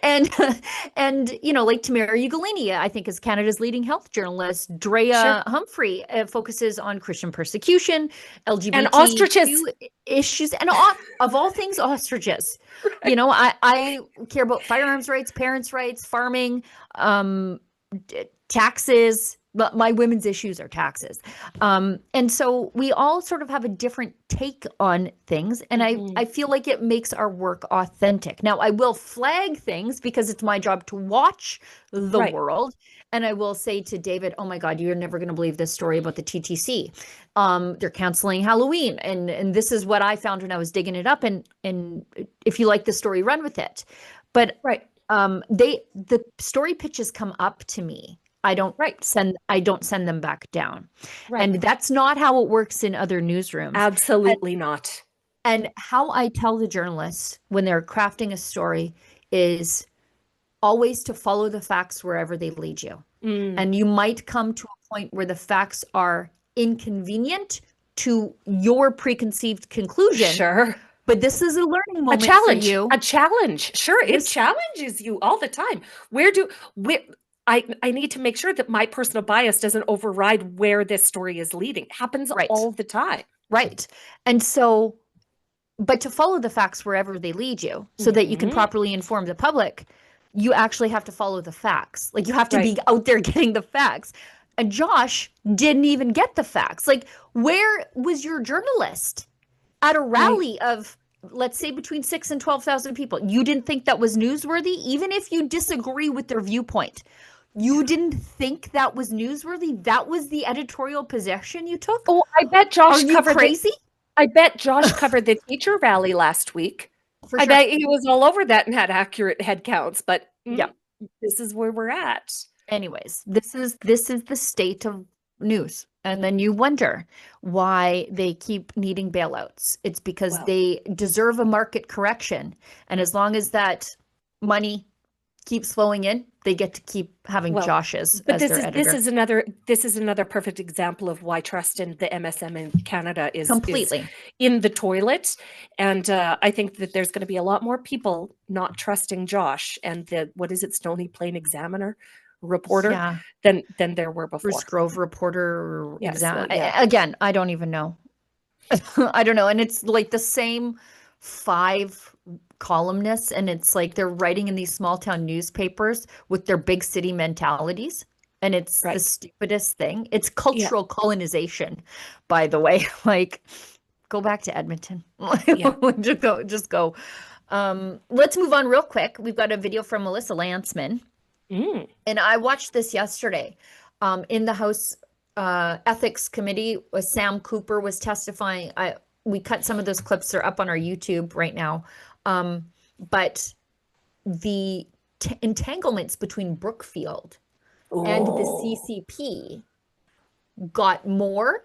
[SPEAKER 1] and like Tamara Ugolini, I think, is Canada's leading health journalist. Drea Humphrey focuses on Christian persecution, LGBT
[SPEAKER 2] and ostriches
[SPEAKER 1] issues, and of all things, ostriches. Right. I care about firearms rights, parents' rights, farming, taxes. But my women's issues are taxes. And so we all sort of have a different take on things. And I feel like it makes our work authentic. Now, I will flag things because it's my job to watch the world. And I will say to David, "Oh my God, you're never going to believe this story about the TTC. They're canceling Halloween. And this is what I found when I was digging it up. And if you like the story, run with it." But the story pitches come up to me. I don't send them back down. Right. And that's not how it works in other newsrooms.
[SPEAKER 2] Absolutely not.
[SPEAKER 1] And how I tell the journalists when they're crafting a story is always to follow the facts wherever they lead you. And you might come to a point where the facts are inconvenient to your preconceived conclusion.
[SPEAKER 2] Sure.
[SPEAKER 1] But this is a learning moment
[SPEAKER 2] for
[SPEAKER 1] you.
[SPEAKER 2] A challenge. Sure. It challenges you all the time. I need to make sure that my personal bias doesn't override where this story is leading. It happens all the time.
[SPEAKER 1] Right. And so, but to follow the facts wherever they lead you so that you can properly inform the public, you actually have to follow the facts. Like, you have to be out there getting the facts. And Josh didn't even get the facts. Like, where was your journalist at a rally of, let's say, between 6,000 and 12,000 people? You didn't think that was newsworthy, even if you disagree with their viewpoint. You didn't think that was newsworthy? That was the editorial position you took?
[SPEAKER 2] Oh, I bet Josh covered
[SPEAKER 1] crazy?
[SPEAKER 2] I bet Josh covered the teacher rally last week. I bet he was all over that and had accurate head counts, but this is where we're at.
[SPEAKER 1] Anyways, this is the state of news. And then you wonder why they keep needing bailouts. It's because they deserve a market correction. And as long as that money keeps flowing in, they get to keep having Josh's as their editor.
[SPEAKER 2] This is another perfect example of why trust in the MSM in Canada is
[SPEAKER 1] completely
[SPEAKER 2] in the toilet. And I think that there's going to be a lot more people not trusting Josh and the Stony Plain Examiner reporter than there were before.
[SPEAKER 1] Bruce Grove reporter
[SPEAKER 2] yeah.
[SPEAKER 1] Again, I don't even know. I don't know. And it's like the same 5 columnists, and it's like they're writing in these small town newspapers with their big city mentalities. And it's the stupidest thing. It's cultural colonization, by the way. Like, go back to Edmonton. Just go. Let's move on real quick. We've got a video from Melissa Lantzman. And I watched this yesterday in the House Ethics Committee. Sam Cooper was testifying. We cut some of those clips. They're up on our YouTube right now. But the entanglements between Brookfield and the CCP got more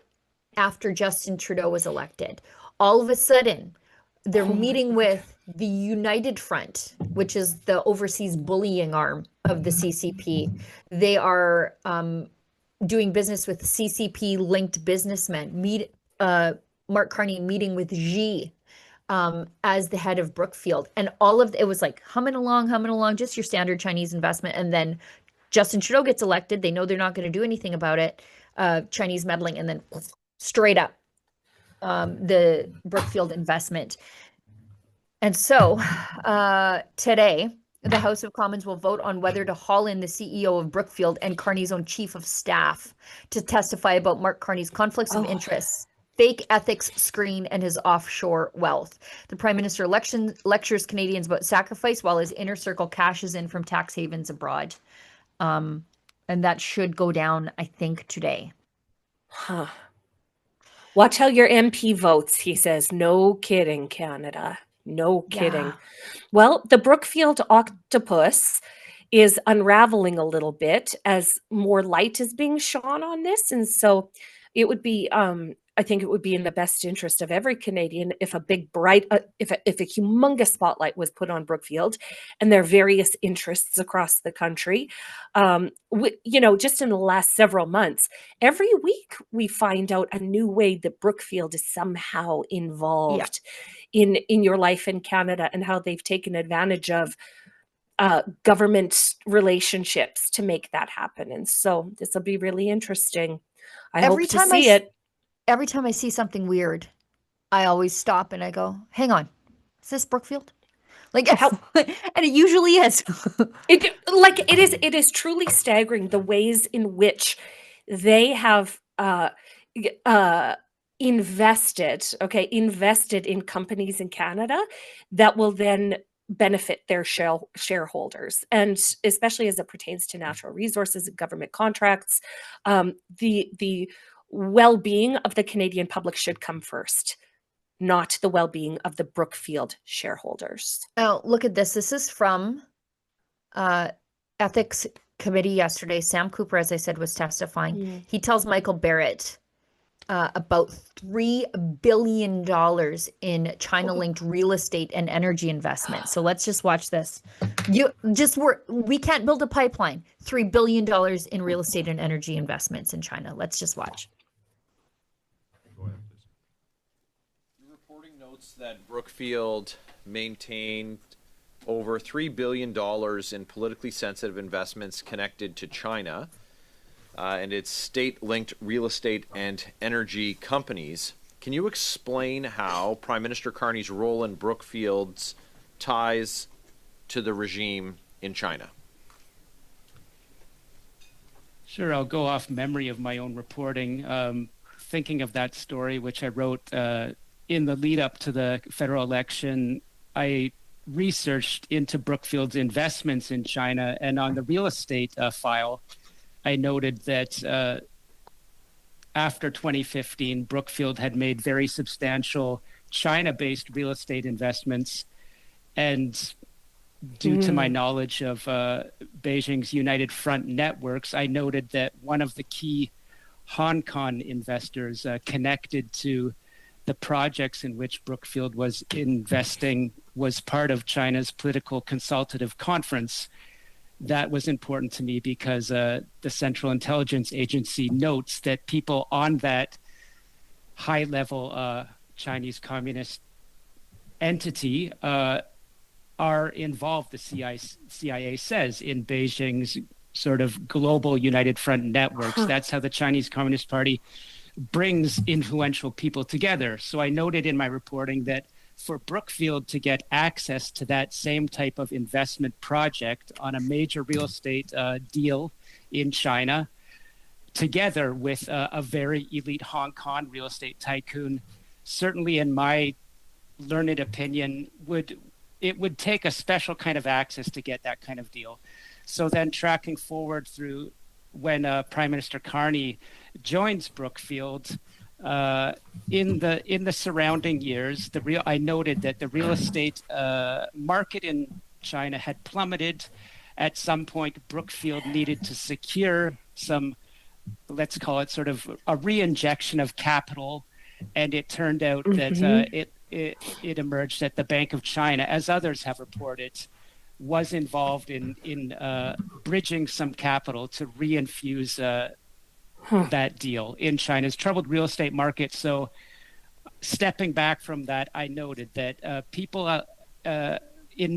[SPEAKER 1] after Justin Trudeau was elected. All of a sudden, they're meeting with the United Front, which is the overseas bullying arm of the CCP. They are doing business with CCP-linked businessmen. Mark Carney meeting with Xi as the head of Brookfield. And all of it was like humming along, just your standard Chinese investment. And then Justin Trudeau gets elected. They know they're not going to do anything about it, Chinese meddling, and then straight up the Brookfield investment. And so today, the House of Commons will vote on whether to haul in the CEO of Brookfield and Carney's own chief of staff to testify about Mark Carney's conflicts of interests, fake ethics screen, and his offshore wealth. The Prime Minister lectures Canadians about sacrifice while his inner circle cashes in from tax havens abroad. And that should go down, I think, today.
[SPEAKER 2] Huh. Watch how your MP votes, he says. No kidding, Canada. No kidding.
[SPEAKER 1] Yeah.
[SPEAKER 2] Well, the Brookfield octopus is unraveling a little bit as more light is being shone on this. And so it would be, I think it would be in the best interest of every Canadian if a big, bright, if a humongous spotlight was put on Brookfield and their various interests across the country. Just in the last several months, every week we find out a new way that Brookfield is somehow involved in your life in Canada and how they've taken advantage of government relationships to make that happen. And so this will be really interesting. I hope to see it.
[SPEAKER 1] Every time I see something weird, I always stop and I go, hang on, is this Brookfield? Like, and it usually is.
[SPEAKER 2] It is truly staggering the ways in which they have invested in companies in Canada that will then benefit their shareholders, and especially as it pertains to natural resources and government contracts, the well-being of the Canadian public should come first, not the well-being of the Brookfield shareholders.
[SPEAKER 1] Oh, look at this. This is from Ethics Committee yesterday. Sam Cooper, as I said, was testifying. He tells Michael Barrett about $3 billion in China-linked real estate and energy investments. So let's just watch this. We can't build a pipeline. $3 billion in real estate and energy investments in China. Let's just watch.
[SPEAKER 17] Your reporting notes that Brookfield maintained over $3 billion in politically sensitive investments connected to China and its state-linked real estate and energy companies. Can you explain how Prime Minister Carney's role in Brookfield's ties to the regime in China?
[SPEAKER 18] Sure, I'll go off memory of my own reporting. Thinking of that story, which I wrote in the lead up to the federal election, I researched into Brookfield's investments in China, and on the real estate file, I noted that after 2015, Brookfield had made very substantial China-based real estate investments. And due to my knowledge of Beijing's United Front networks, I noted that one of the key Hong Kong investors connected to the projects in which Brookfield was investing was part of China's political consultative conference. that was important to me because the Central Intelligence Agency notes that people on that high-level Chinese communist entity are involved, the CIA says, in Beijing's sort of global United Front networks. That's how the Chinese Communist Party brings influential people together. So I noted in my reporting that for Brookfield to get access to that same type of investment project on a major real estate deal in China, together with a very elite Hong Kong real estate tycoon, certainly in my learned opinion, it would take a special kind of access to get that kind of deal. So then tracking forward through when Prime Minister Carney joins Brookfield, in the surrounding years, I noted that the real estate market in China had plummeted. At some point, Brookfield needed to secure some, let's call it sort of a re-injection of capital, and it turned out that it emerged that the Bank of China, as others have reported, was involved in bridging some capital to reinfuse that deal in China's troubled real estate market. So stepping back from that, I noted that people in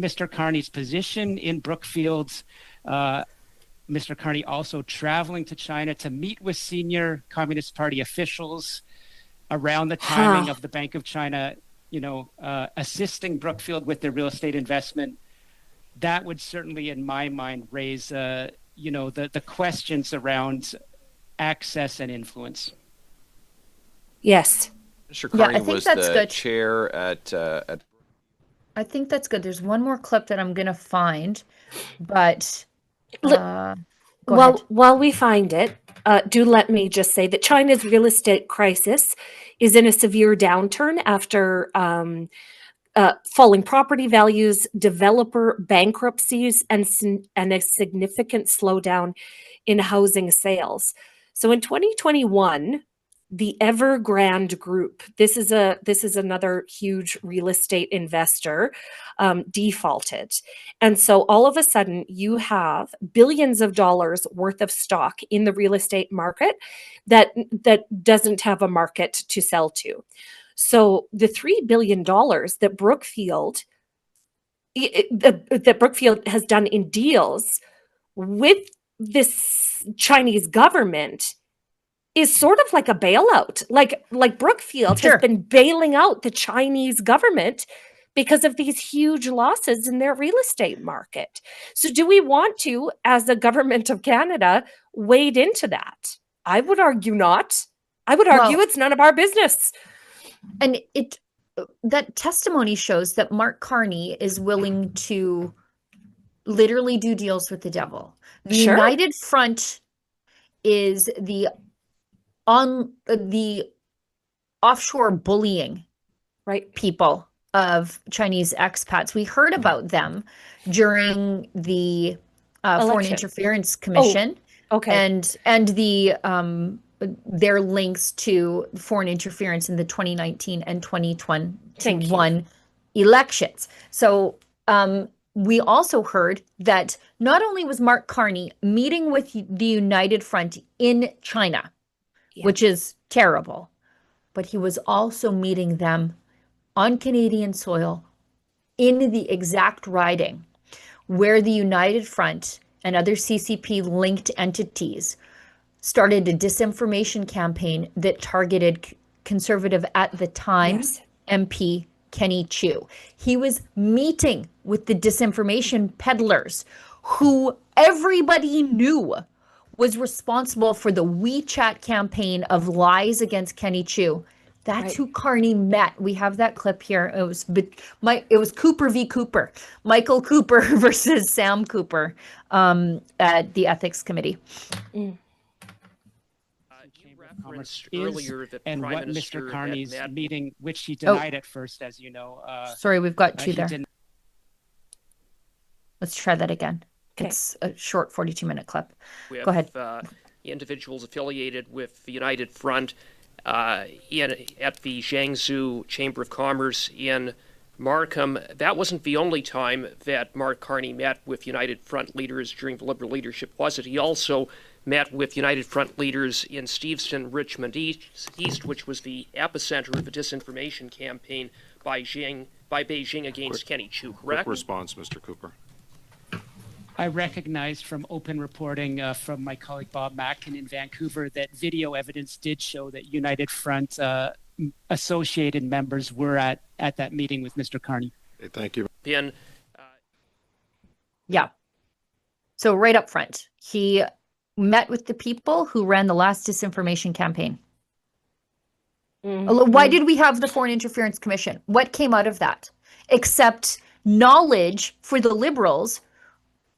[SPEAKER 18] Mr. Carney's position in Brookfield, Mr. Carney also traveling to China to meet with senior Communist Party officials around the timing of the Bank of China, assisting Brookfield with their real estate investment. That would certainly, in my mind, raise, the questions around access and influence.
[SPEAKER 19] Yes.
[SPEAKER 17] Mr. Carney
[SPEAKER 1] I think
[SPEAKER 17] was
[SPEAKER 1] that's
[SPEAKER 17] the
[SPEAKER 1] good.
[SPEAKER 17] chair at
[SPEAKER 1] I think that's good. There's one more clip that I'm going to find, but
[SPEAKER 19] while we find it, do let me just say that China's real estate crisis is in a severe downturn after falling property values, developer bankruptcies, and a significant slowdown in housing sales. So in 2021, the Evergrande Group, this is another huge real estate investor, defaulted. And so all of a sudden you have billions of dollars worth of stock in the real estate market that doesn't have a market to sell to. So the $3 billion that Brookfield has done in deals with this Chinese government is sort of like a bailout. Like Brookfield has been bailing out the Chinese government because of these huge losses in their real estate market. So do we want to, as the government of Canada, wade into that? I would argue not. I would argue it's none of our business.
[SPEAKER 1] And that testimony shows that Mark Carney is willing to literally do deals with the devil. The United Front is the offshore bullying people of Chinese expats. We heard about them during the Foreign Interference Commission. And the their links to foreign interference in the 2019 and 2021 elections. So we also heard that not only was Mark Carney meeting with the United Front in China, which is terrible, but he was also meeting them on Canadian soil in the exact riding where the United Front and other CCP-linked entities started a disinformation campaign that targeted Conservative at the time MP Kenny Chiu. He was meeting with the disinformation peddlers who everybody knew was responsible for the WeChat campaign of lies against Kenny Chiu. That's who Carney met. We have that clip here. It was Cooper v. Cooper. Michael Cooper versus Sam Cooper at the Ethics Committee.
[SPEAKER 18] Earlier and Prime what Mr. Carney's meeting, which he denied at first, as you know.
[SPEAKER 1] Sorry, we've got two there. Let's try that again. It's a short 42-minute clip. Go ahead.
[SPEAKER 20] Individuals affiliated with the United Front at the Jiangsu Chamber of Commerce in Mark, that wasn't the only time that Mark Carney met with United Front leaders during the Liberal leadership, was it? He also met with United Front leaders in Steveston, Richmond East, which was the epicenter of the disinformation campaign by Beijing against Kenny Chiu, correct?
[SPEAKER 21] Quick response, Mr. Cooper.
[SPEAKER 18] I recognized from open reporting from my colleague Bob Mackin in Vancouver that video evidence did show that United Front associated members were at that meeting with Mr. Carney.
[SPEAKER 21] Okay, thank you.
[SPEAKER 1] Yeah. So right up front, he met with the people who ran the last disinformation campaign. Why did we have the Foreign Interference Commission? What came out of that? Except knowledge for the Liberals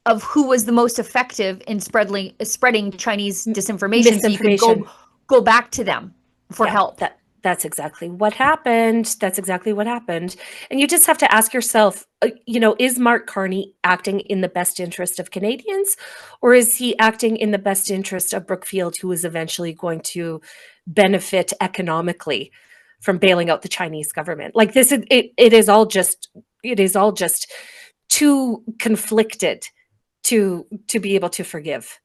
[SPEAKER 1] of who was the most effective in spreading Chinese disinformation, so you could go back to them for help.
[SPEAKER 19] That's exactly what happened. And you just have to ask yourself, is Mark Carney acting in the best interest of Canadians, or is he acting in the best interest of Brookfield, who is eventually going to benefit economically from bailing out the Chinese government? Like this, it is all just too conflicted to be able to forgive,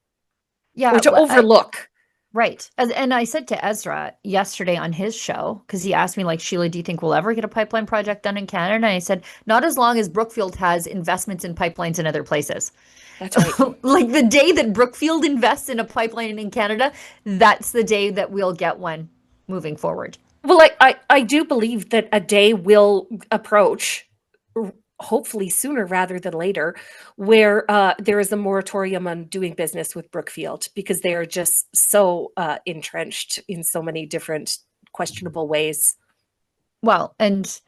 [SPEAKER 19] or to overlook.
[SPEAKER 1] Right. And I said to Ezra yesterday on his show, because he asked me, like, Sheila, do you think we'll ever get a pipeline project done in Canada? And I said, not as long as Brookfield has investments in pipelines in other places.
[SPEAKER 19] That's right.
[SPEAKER 1] Like the day that Brookfield invests in a pipeline in Canada, that's the day that we'll get one moving forward.
[SPEAKER 19] Well, I do believe that a day will approach, hopefully sooner rather than later, where there is a moratorium on doing business with Brookfield, because they are just so entrenched in so many different questionable ways.
[SPEAKER 1] Well, and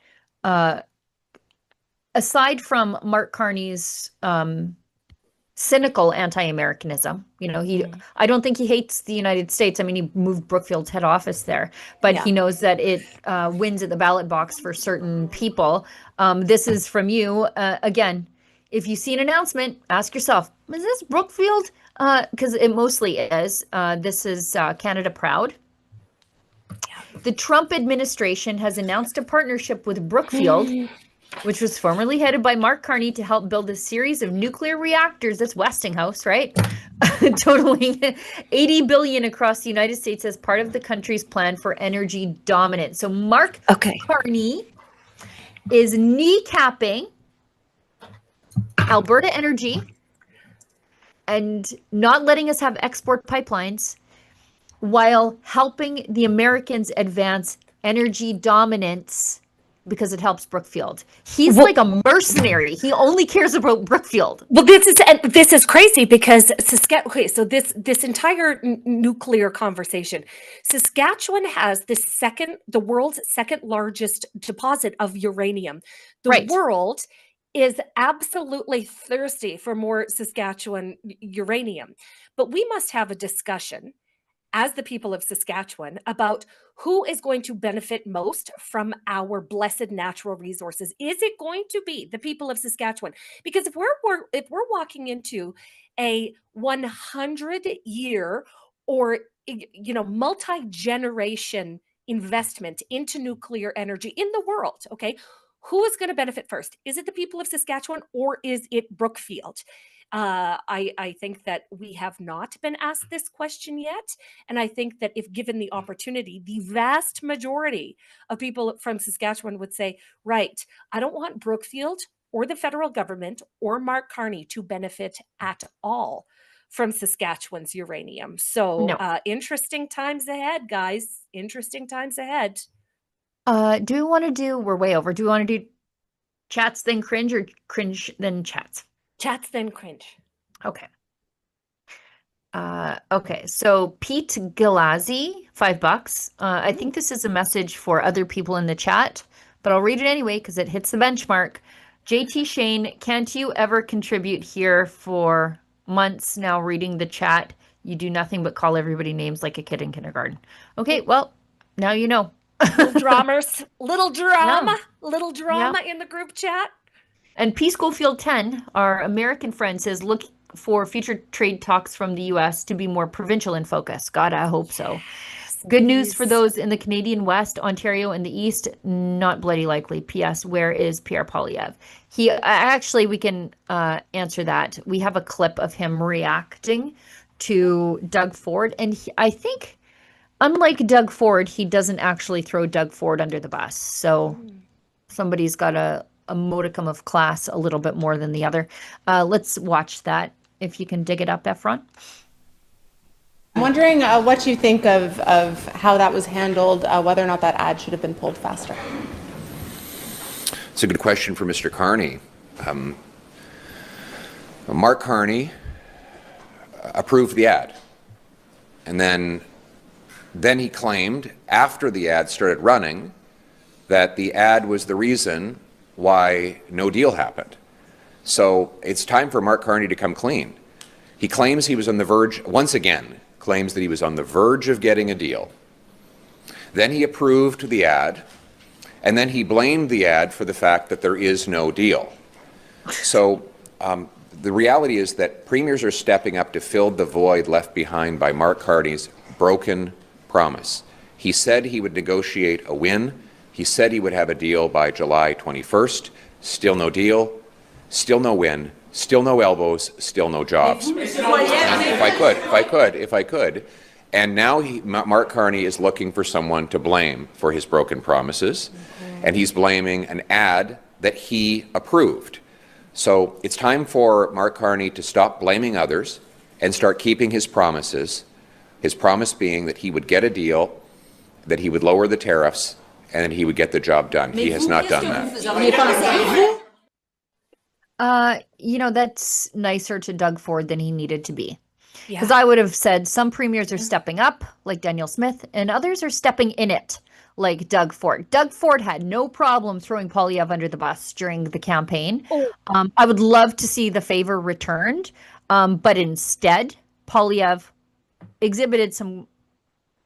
[SPEAKER 1] aside from Mark Carney's cynical anti-Americanism, I don't think he hates the United States. I mean, he moved Brookfield's head office there, but he knows that it wins at the ballot box for certain people. This is from you. Again, if you see an announcement, ask yourself, is this Brookfield? Because it mostly is. This is Canada Proud. The Trump administration has announced a partnership with Brookfield, which was formerly headed by Mark Carney, to help build a series of nuclear reactors. That's Westinghouse, right? Totaling $80 billion across the United States as part of the country's plan for energy dominance. So Mark Carney is kneecapping Alberta Energy and not letting us have export pipelines while helping the Americans advance energy dominance because it helps Brookfield. He's like a mercenary. He only cares about Brookfield.
[SPEAKER 19] Well, this is crazy because so this entire nuclear conversation, Saskatchewan has the world's second largest deposit of uranium. The world is absolutely thirsty for more Saskatchewan uranium, but we must have a discussion as the people of Saskatchewan about who is going to benefit most from our blessed natural resources. Is it going to be the people of Saskatchewan? Because if we're walking into a 100-year or multi-generation investment into nuclear energy in the world, okay, who is going to benefit first? Is it the people of Saskatchewan, or is it Brookfield? I think that we have not been asked this question yet. And I think that if given the opportunity, the vast majority of people from Saskatchewan would say, right, I don't want Brookfield or the federal government or Mark Carney to benefit at all from Saskatchewan's uranium. So interesting times ahead, guys. Interesting times ahead.
[SPEAKER 1] Do we want to we're way over. Do we want to do chats then cringe, or cringe then chats?
[SPEAKER 19] Chats then cringe.
[SPEAKER 1] Okay. Okay. So Pete Gilazzi, $5. I think this is a message for other people in the chat, but I'll read it anyway because it hits the benchmark. JT Shane, can't you ever contribute here for months now reading the chat? You do nothing but call everybody names like a kid in kindergarten. Okay, well, now you know.
[SPEAKER 19] Little drama in the group chat.
[SPEAKER 1] And P. Schofield 10, our American friend, says, look for future trade talks from the U.S. to be more provincial in focus. God, I hope so. Good news for
[SPEAKER 19] Please.
[SPEAKER 1] those in the Canadian West, Ontario, and the East, not bloody likely. P.S. Where is Pierre Poilievre? Actually, we can answer that. We have a clip of him reacting to Doug Ford, and I think, unlike Doug Ford, he doesn't actually throw Doug Ford under the bus. So somebody's got a modicum of class a little bit more than the other. Let's watch that. If you can dig it up, Efron.
[SPEAKER 3] I'm wondering what you think of how that was handled, whether or not that ad should have been pulled faster.
[SPEAKER 22] It's a good question for Mr. Carney. Mark Carney approved the ad, and then he claimed after the ad started running that the ad was the reason why no deal happened. So it's time for Mark Carney to come clean. He claims he was on the verge, once again, claims that he was on the verge of getting a deal. Then he approved the ad, and then he blamed the ad for the fact that there is no deal. So the reality is that premiers are stepping up to fill the void left behind by Mark Carney's broken promise. He said he would negotiate a win. He said he would have a deal by July 21st. Still no deal, still no win, still no elbows, still no jobs. If I could. And now Mark Carney is looking for someone to blame for his broken promises, and he's blaming an ad that he approved. So it's time for Mark Carney to stop blaming others and start keeping his promises, his promise being that he would get a deal, that he would lower the tariffs, and that he would get the job done. He has not done that.
[SPEAKER 1] That's nicer to Doug Ford than he needed to be.
[SPEAKER 19] Yeah.
[SPEAKER 1] Because I would have said some premiers are stepping up, like Danielle Smith, and others are stepping in it, like Doug Ford. Doug Ford had no problem throwing Poilievre under the bus during the campaign. I would love to see the favor returned, but instead, Poilievre exhibited some,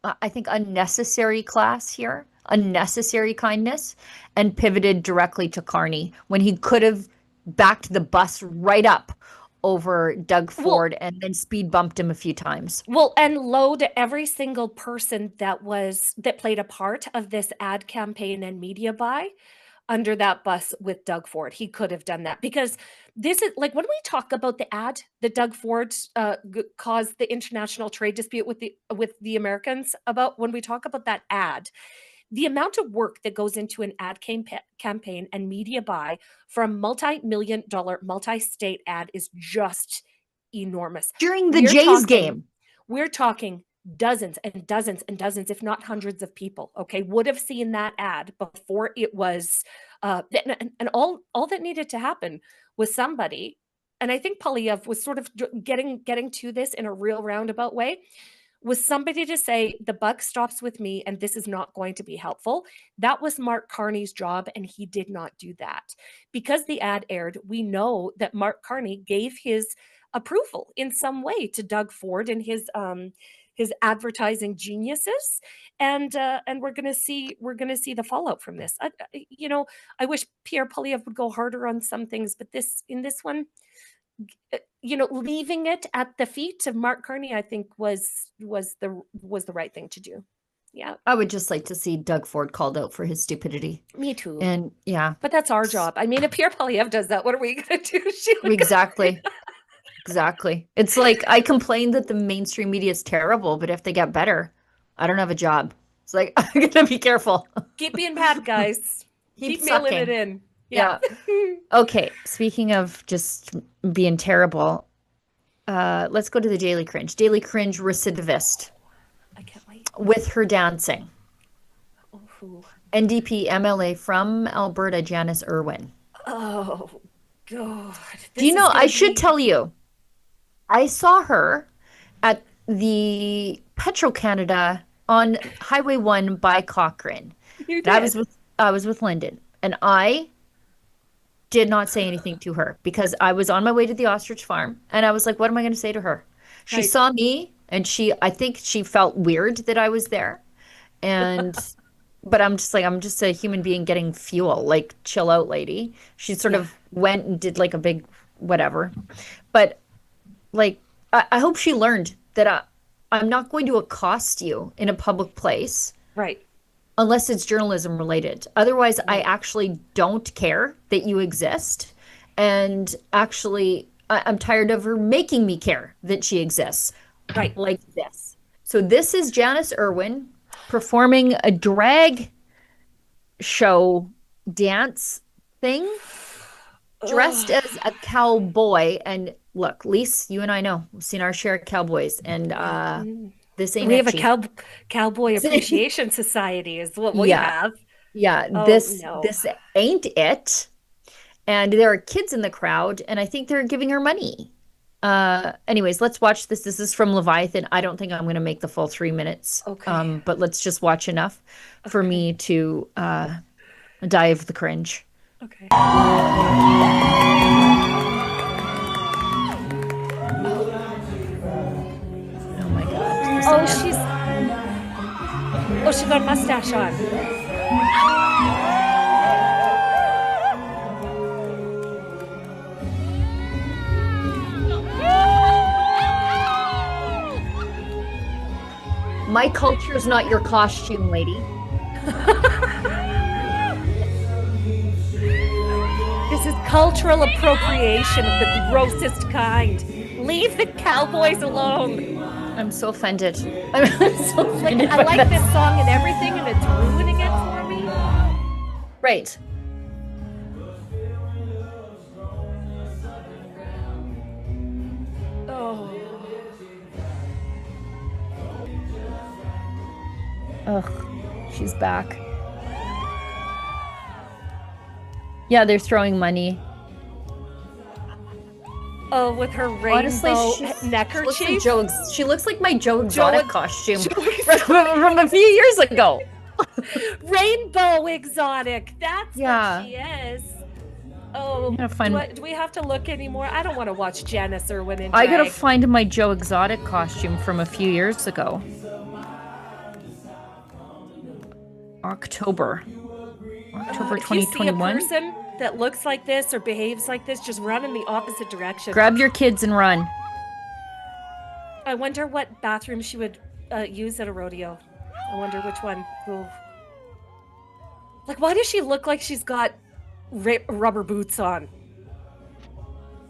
[SPEAKER 1] I think, unnecessary class here, unnecessary kindness, and pivoted directly to Carney when he could have backed the bus right up over Doug Ford and then speed bumped him a few times.
[SPEAKER 19] Well, and load every single person that played a part of this ad campaign and media buy under that bus with Doug Ford. He could have done that, because this is like when we talk about the ad that Doug Ford caused the international trade dispute with the Americans about. When we talk about that ad, the amount of work that goes into an ad campaign and media buy for a multi-million-dollar multi-state ad is just enormous.
[SPEAKER 1] During the Jays game,
[SPEAKER 19] we're talking dozens and dozens and dozens, if not hundreds of people, okay, would have seen that ad before it was, and all that needed to happen was somebody, and I think Poilievre was sort of getting to this in a real roundabout way, was somebody to say, the buck stops with me and this is not going to be helpful. That was Mark Carney's job, and he did not do that. Because the ad aired, we know that Mark Carney gave his approval in some way to Doug Ford and his advertising geniuses, and we're going to see the fallout from this. I wish Pierre Poilievre would go harder on some things, but in this one, leaving it at the feet of Mark Carney, I think was the right thing to do. Yeah.
[SPEAKER 1] I would just like to see Doug Ford called out for his stupidity.
[SPEAKER 19] Me too.
[SPEAKER 1] And yeah.
[SPEAKER 19] But that's our job. I mean, if Pierre Poilievre does that, what are we going to do?
[SPEAKER 1] Exactly. Exactly. It's like I complain that the mainstream media is terrible, but if they get better, I don't have a job. It's like, I'm going to be careful.
[SPEAKER 19] Keep being bad, guys. Keep mailing it in.
[SPEAKER 1] Yeah. Okay. Speaking of just being terrible, let's go to the Daily Cringe. Daily Cringe recidivist.
[SPEAKER 19] I can't wait.
[SPEAKER 1] With her dancing.
[SPEAKER 19] Ooh.
[SPEAKER 1] NDP MLA from Alberta, Janice Irwin.
[SPEAKER 19] Oh, God.
[SPEAKER 1] Do you know, I should tell you, I saw her at the Petro-Canada on Highway 1 by Cochrane.
[SPEAKER 19] You did?
[SPEAKER 1] I was with Lyndon, and I did not say anything to her because I was on my way to the ostrich farm, and I was like, what am I going to say to her? She
[SPEAKER 19] Right.
[SPEAKER 1] saw me, and I think she felt weird that I was there. And, but I'm just a human being getting fuel, like, chill out, lady. She sort of went and did like a big whatever. But like, I hope she learned that I'm not going to accost you in a public place.
[SPEAKER 19] Right.
[SPEAKER 1] Unless it's journalism related. Otherwise, I actually don't care that you exist. And actually, I'm tired of her making me care that she exists.
[SPEAKER 19] Right.
[SPEAKER 1] Like this. So this is Janice Irwin performing a drag show dance thing, dressed as a cowboy. And look, Lise, you and I know, we've seen our share of cowboys. And this ain't
[SPEAKER 19] We have
[SPEAKER 1] etchy.
[SPEAKER 19] a cowboy appreciation society is what we have.
[SPEAKER 1] Yeah,
[SPEAKER 19] Oh,
[SPEAKER 1] this
[SPEAKER 19] no.
[SPEAKER 1] this ain't it. And there are kids in the crowd, and I think they're giving her money. Anyways, let's watch this. This is from Leviathan. I don't think I'm going to make the full 3 minutes.
[SPEAKER 19] Okay.
[SPEAKER 1] But let's just watch enough for me to die of the cringe.
[SPEAKER 19] Okay.
[SPEAKER 1] Oh my God.
[SPEAKER 19] Oh, she got a mustache on.
[SPEAKER 1] My culture is not your costume, lady.
[SPEAKER 19] This is cultural appropriation of the grossest kind. Leave the cowboys alone.
[SPEAKER 1] I'm so offended. I'm so offended.
[SPEAKER 19] I like this song and everything, and it's ruining it for me.
[SPEAKER 1] Right.
[SPEAKER 19] Oh.
[SPEAKER 1] Ugh, she's back. Yeah, they're throwing money.
[SPEAKER 19] Oh, with her rainbow neckerchief.
[SPEAKER 1] She looks like my Joe Exotic costume from a few years ago.
[SPEAKER 19] Rainbow Exotic. That's what she is. Oh, do we have to look anymore? I don't want to watch Janice Irwin in drag.
[SPEAKER 1] I gotta find my Joe Exotic costume from a few years ago. October
[SPEAKER 19] If you see a
[SPEAKER 1] 2021.
[SPEAKER 19] person that looks like this or behaves like this, just run in the opposite direction.
[SPEAKER 1] Grab your kids and run.
[SPEAKER 19] I wonder what bathroom she would use at a rodeo. I wonder which one. Ooh. Like, why does she look like she's got rubber boots on?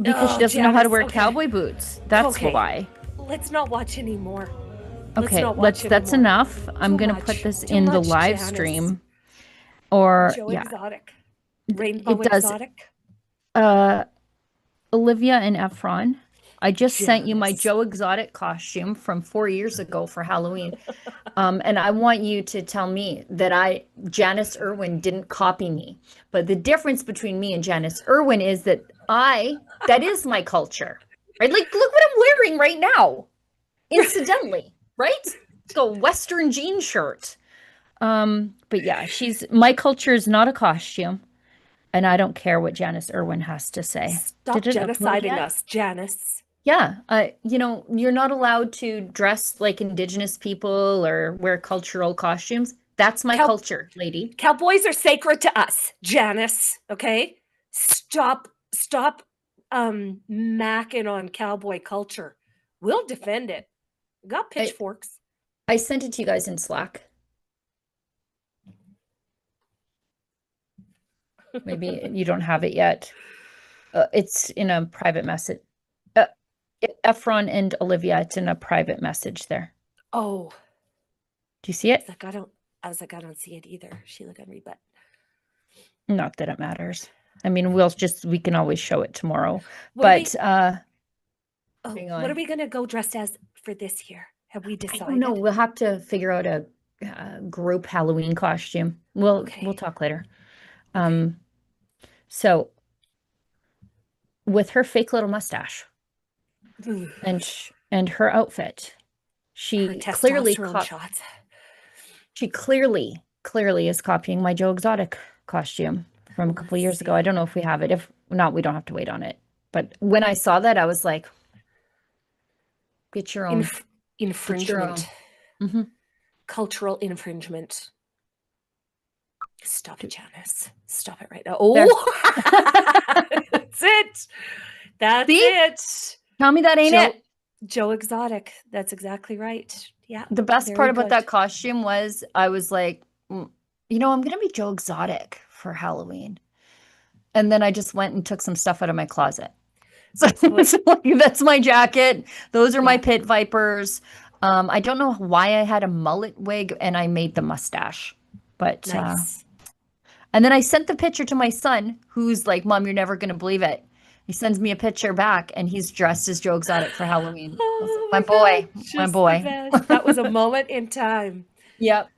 [SPEAKER 1] Because she doesn't know how to wear cowboy boots. That's why.
[SPEAKER 19] Let's not watch anymore.
[SPEAKER 1] Okay, that's enough. I'm gonna put this in the live stream. Or
[SPEAKER 19] Joe
[SPEAKER 1] yeah.
[SPEAKER 19] Exotic. Rainbow
[SPEAKER 1] It does.
[SPEAKER 19] Exotic.
[SPEAKER 1] Olivia and Efron. I just sent you my Joe Exotic costume from 4 years ago for Halloween. And I want you to tell me that Janice Irwin didn't copy me. But the difference between me and Janice Irwin is that that is my culture. Right? Like, look what I'm wearing right now. Incidentally, right? It's a Western jean shirt. But yeah, my culture is not a costume. And I don't care what Janice Irwin has to say.
[SPEAKER 19] Stop genociding us, Janice.
[SPEAKER 1] Yeah, you're not allowed to dress like Indigenous people or wear cultural costumes. That's my culture, lady.
[SPEAKER 19] Cowboys are sacred to us, Janice. Okay, stop macking on cowboy culture. We'll defend it. We got pitchforks.
[SPEAKER 1] I sent it to you guys in Slack. Maybe you don't have it yet. It's in a private message. Efron and Olivia, it's in a private message there.
[SPEAKER 19] Oh.
[SPEAKER 1] Do you see it?
[SPEAKER 19] I was like, I don't see it either. Sheila Gunry, but
[SPEAKER 1] not that it matters. I mean, we can always show it tomorrow.
[SPEAKER 19] What
[SPEAKER 1] are
[SPEAKER 19] we gonna go dressed as for this year? Have we decided?
[SPEAKER 1] I don't know. We'll have to figure out a group Halloween costume. We'll talk later. So with her fake little mustache and her outfit, she clearly is copying my Joe Exotic costume from a couple of years ago. I don't know if we have it. If not, we don't have to wait on it. But when I saw that, I was like, get your own
[SPEAKER 19] infringement.
[SPEAKER 1] Mm-hmm.
[SPEAKER 19] Cultural infringement. Stop it, Janice. Stop it right now. Oh, that's it. That's it.
[SPEAKER 1] Tell me that ain't it.
[SPEAKER 19] Joe Exotic. That's exactly right. Yeah.
[SPEAKER 1] The best
[SPEAKER 19] very
[SPEAKER 1] part about
[SPEAKER 19] good.
[SPEAKER 1] that costume was I was like, you know, I'm going to be Joe Exotic for Halloween. And then I just went and took some stuff out of my closet. So, so like, that's my jacket. Those are my pit vipers. I don't know why I had a mullet wig and I made the mustache, but
[SPEAKER 19] Nice.
[SPEAKER 1] and then I sent the picture to my son, who's like, "Mom, you're never gonna believe it." He sends me a picture back, and he's dressed as Joe Exotic for Halloween. I was like, my boy, my
[SPEAKER 19] Just
[SPEAKER 1] boy.
[SPEAKER 19] the best. That was a moment in time.
[SPEAKER 1] Yep.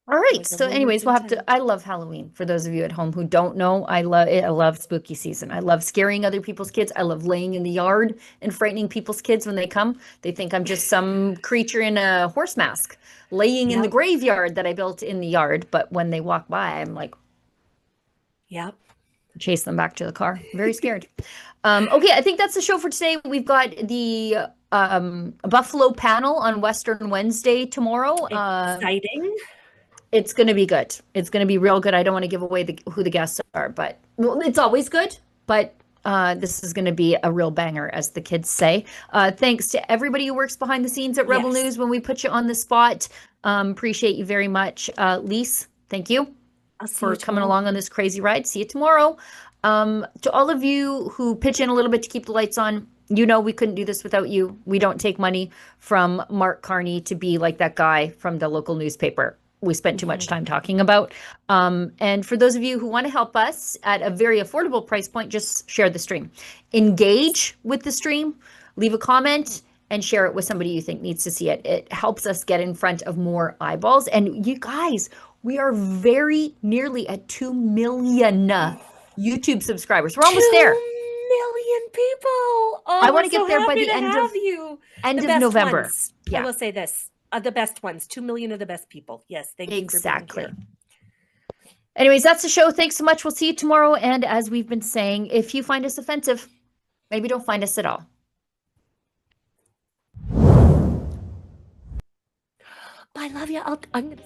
[SPEAKER 1] All right.
[SPEAKER 19] Was a
[SPEAKER 1] So,
[SPEAKER 19] moment
[SPEAKER 1] anyways, we'll
[SPEAKER 19] in
[SPEAKER 1] have to. I love Halloween. For those of you at home who don't know, I love it. I love spooky season. I love scaring other people's kids. I love laying in the yard and frightening people's kids when they come. They think I'm just some creature in a horse mask laying in the
[SPEAKER 19] Yep.
[SPEAKER 1] graveyard that I built in the yard. But when they walk by, I'm like,
[SPEAKER 19] Yep.
[SPEAKER 1] chase them back to the car. Very scared. Okay, I think that's the show for today. We've got the Buffalo panel on Western Wednesday tomorrow.
[SPEAKER 19] Exciting.
[SPEAKER 1] It's going to be good. It's going to be real good. I don't want to give away who the guests are, but well, it's always good. But this is going to be a real banger, as the kids say. Thanks to everybody who works behind the scenes at Rebel News when we put you on the spot. Appreciate you very much. Lise, thank you for coming along on this crazy ride. See you tomorrow. To all of you who pitch in a little bit to keep the lights on, you know we couldn't do this without you. We don't take money from Mark Carney to be like that guy from the local newspaper we spent too much time talking about. And for those of you who want to help us at a very affordable price point, just share the stream. Engage with the stream, leave a comment, and share it with somebody you think needs to see it. It helps us get in front of more eyeballs. And you guys, we are very nearly at 2 million YouTube subscribers. We're almost there.
[SPEAKER 19] 2 million people. Oh,
[SPEAKER 1] I want to
[SPEAKER 19] we're
[SPEAKER 1] get
[SPEAKER 19] so
[SPEAKER 1] there by
[SPEAKER 19] happy
[SPEAKER 1] the
[SPEAKER 19] to
[SPEAKER 1] end
[SPEAKER 19] have
[SPEAKER 1] of
[SPEAKER 19] you.
[SPEAKER 1] end
[SPEAKER 19] The
[SPEAKER 1] of
[SPEAKER 19] best
[SPEAKER 1] November.
[SPEAKER 19] ones.
[SPEAKER 1] Yeah.
[SPEAKER 19] I will say this. The best ones. 2 million of the best people. Yes. Thank you for being here.
[SPEAKER 1] Anyways, that's the show. Thanks so much. We'll see you tomorrow. And as we've been saying, if you find us offensive, maybe don't find us at all.
[SPEAKER 19] I love you. I'm gonna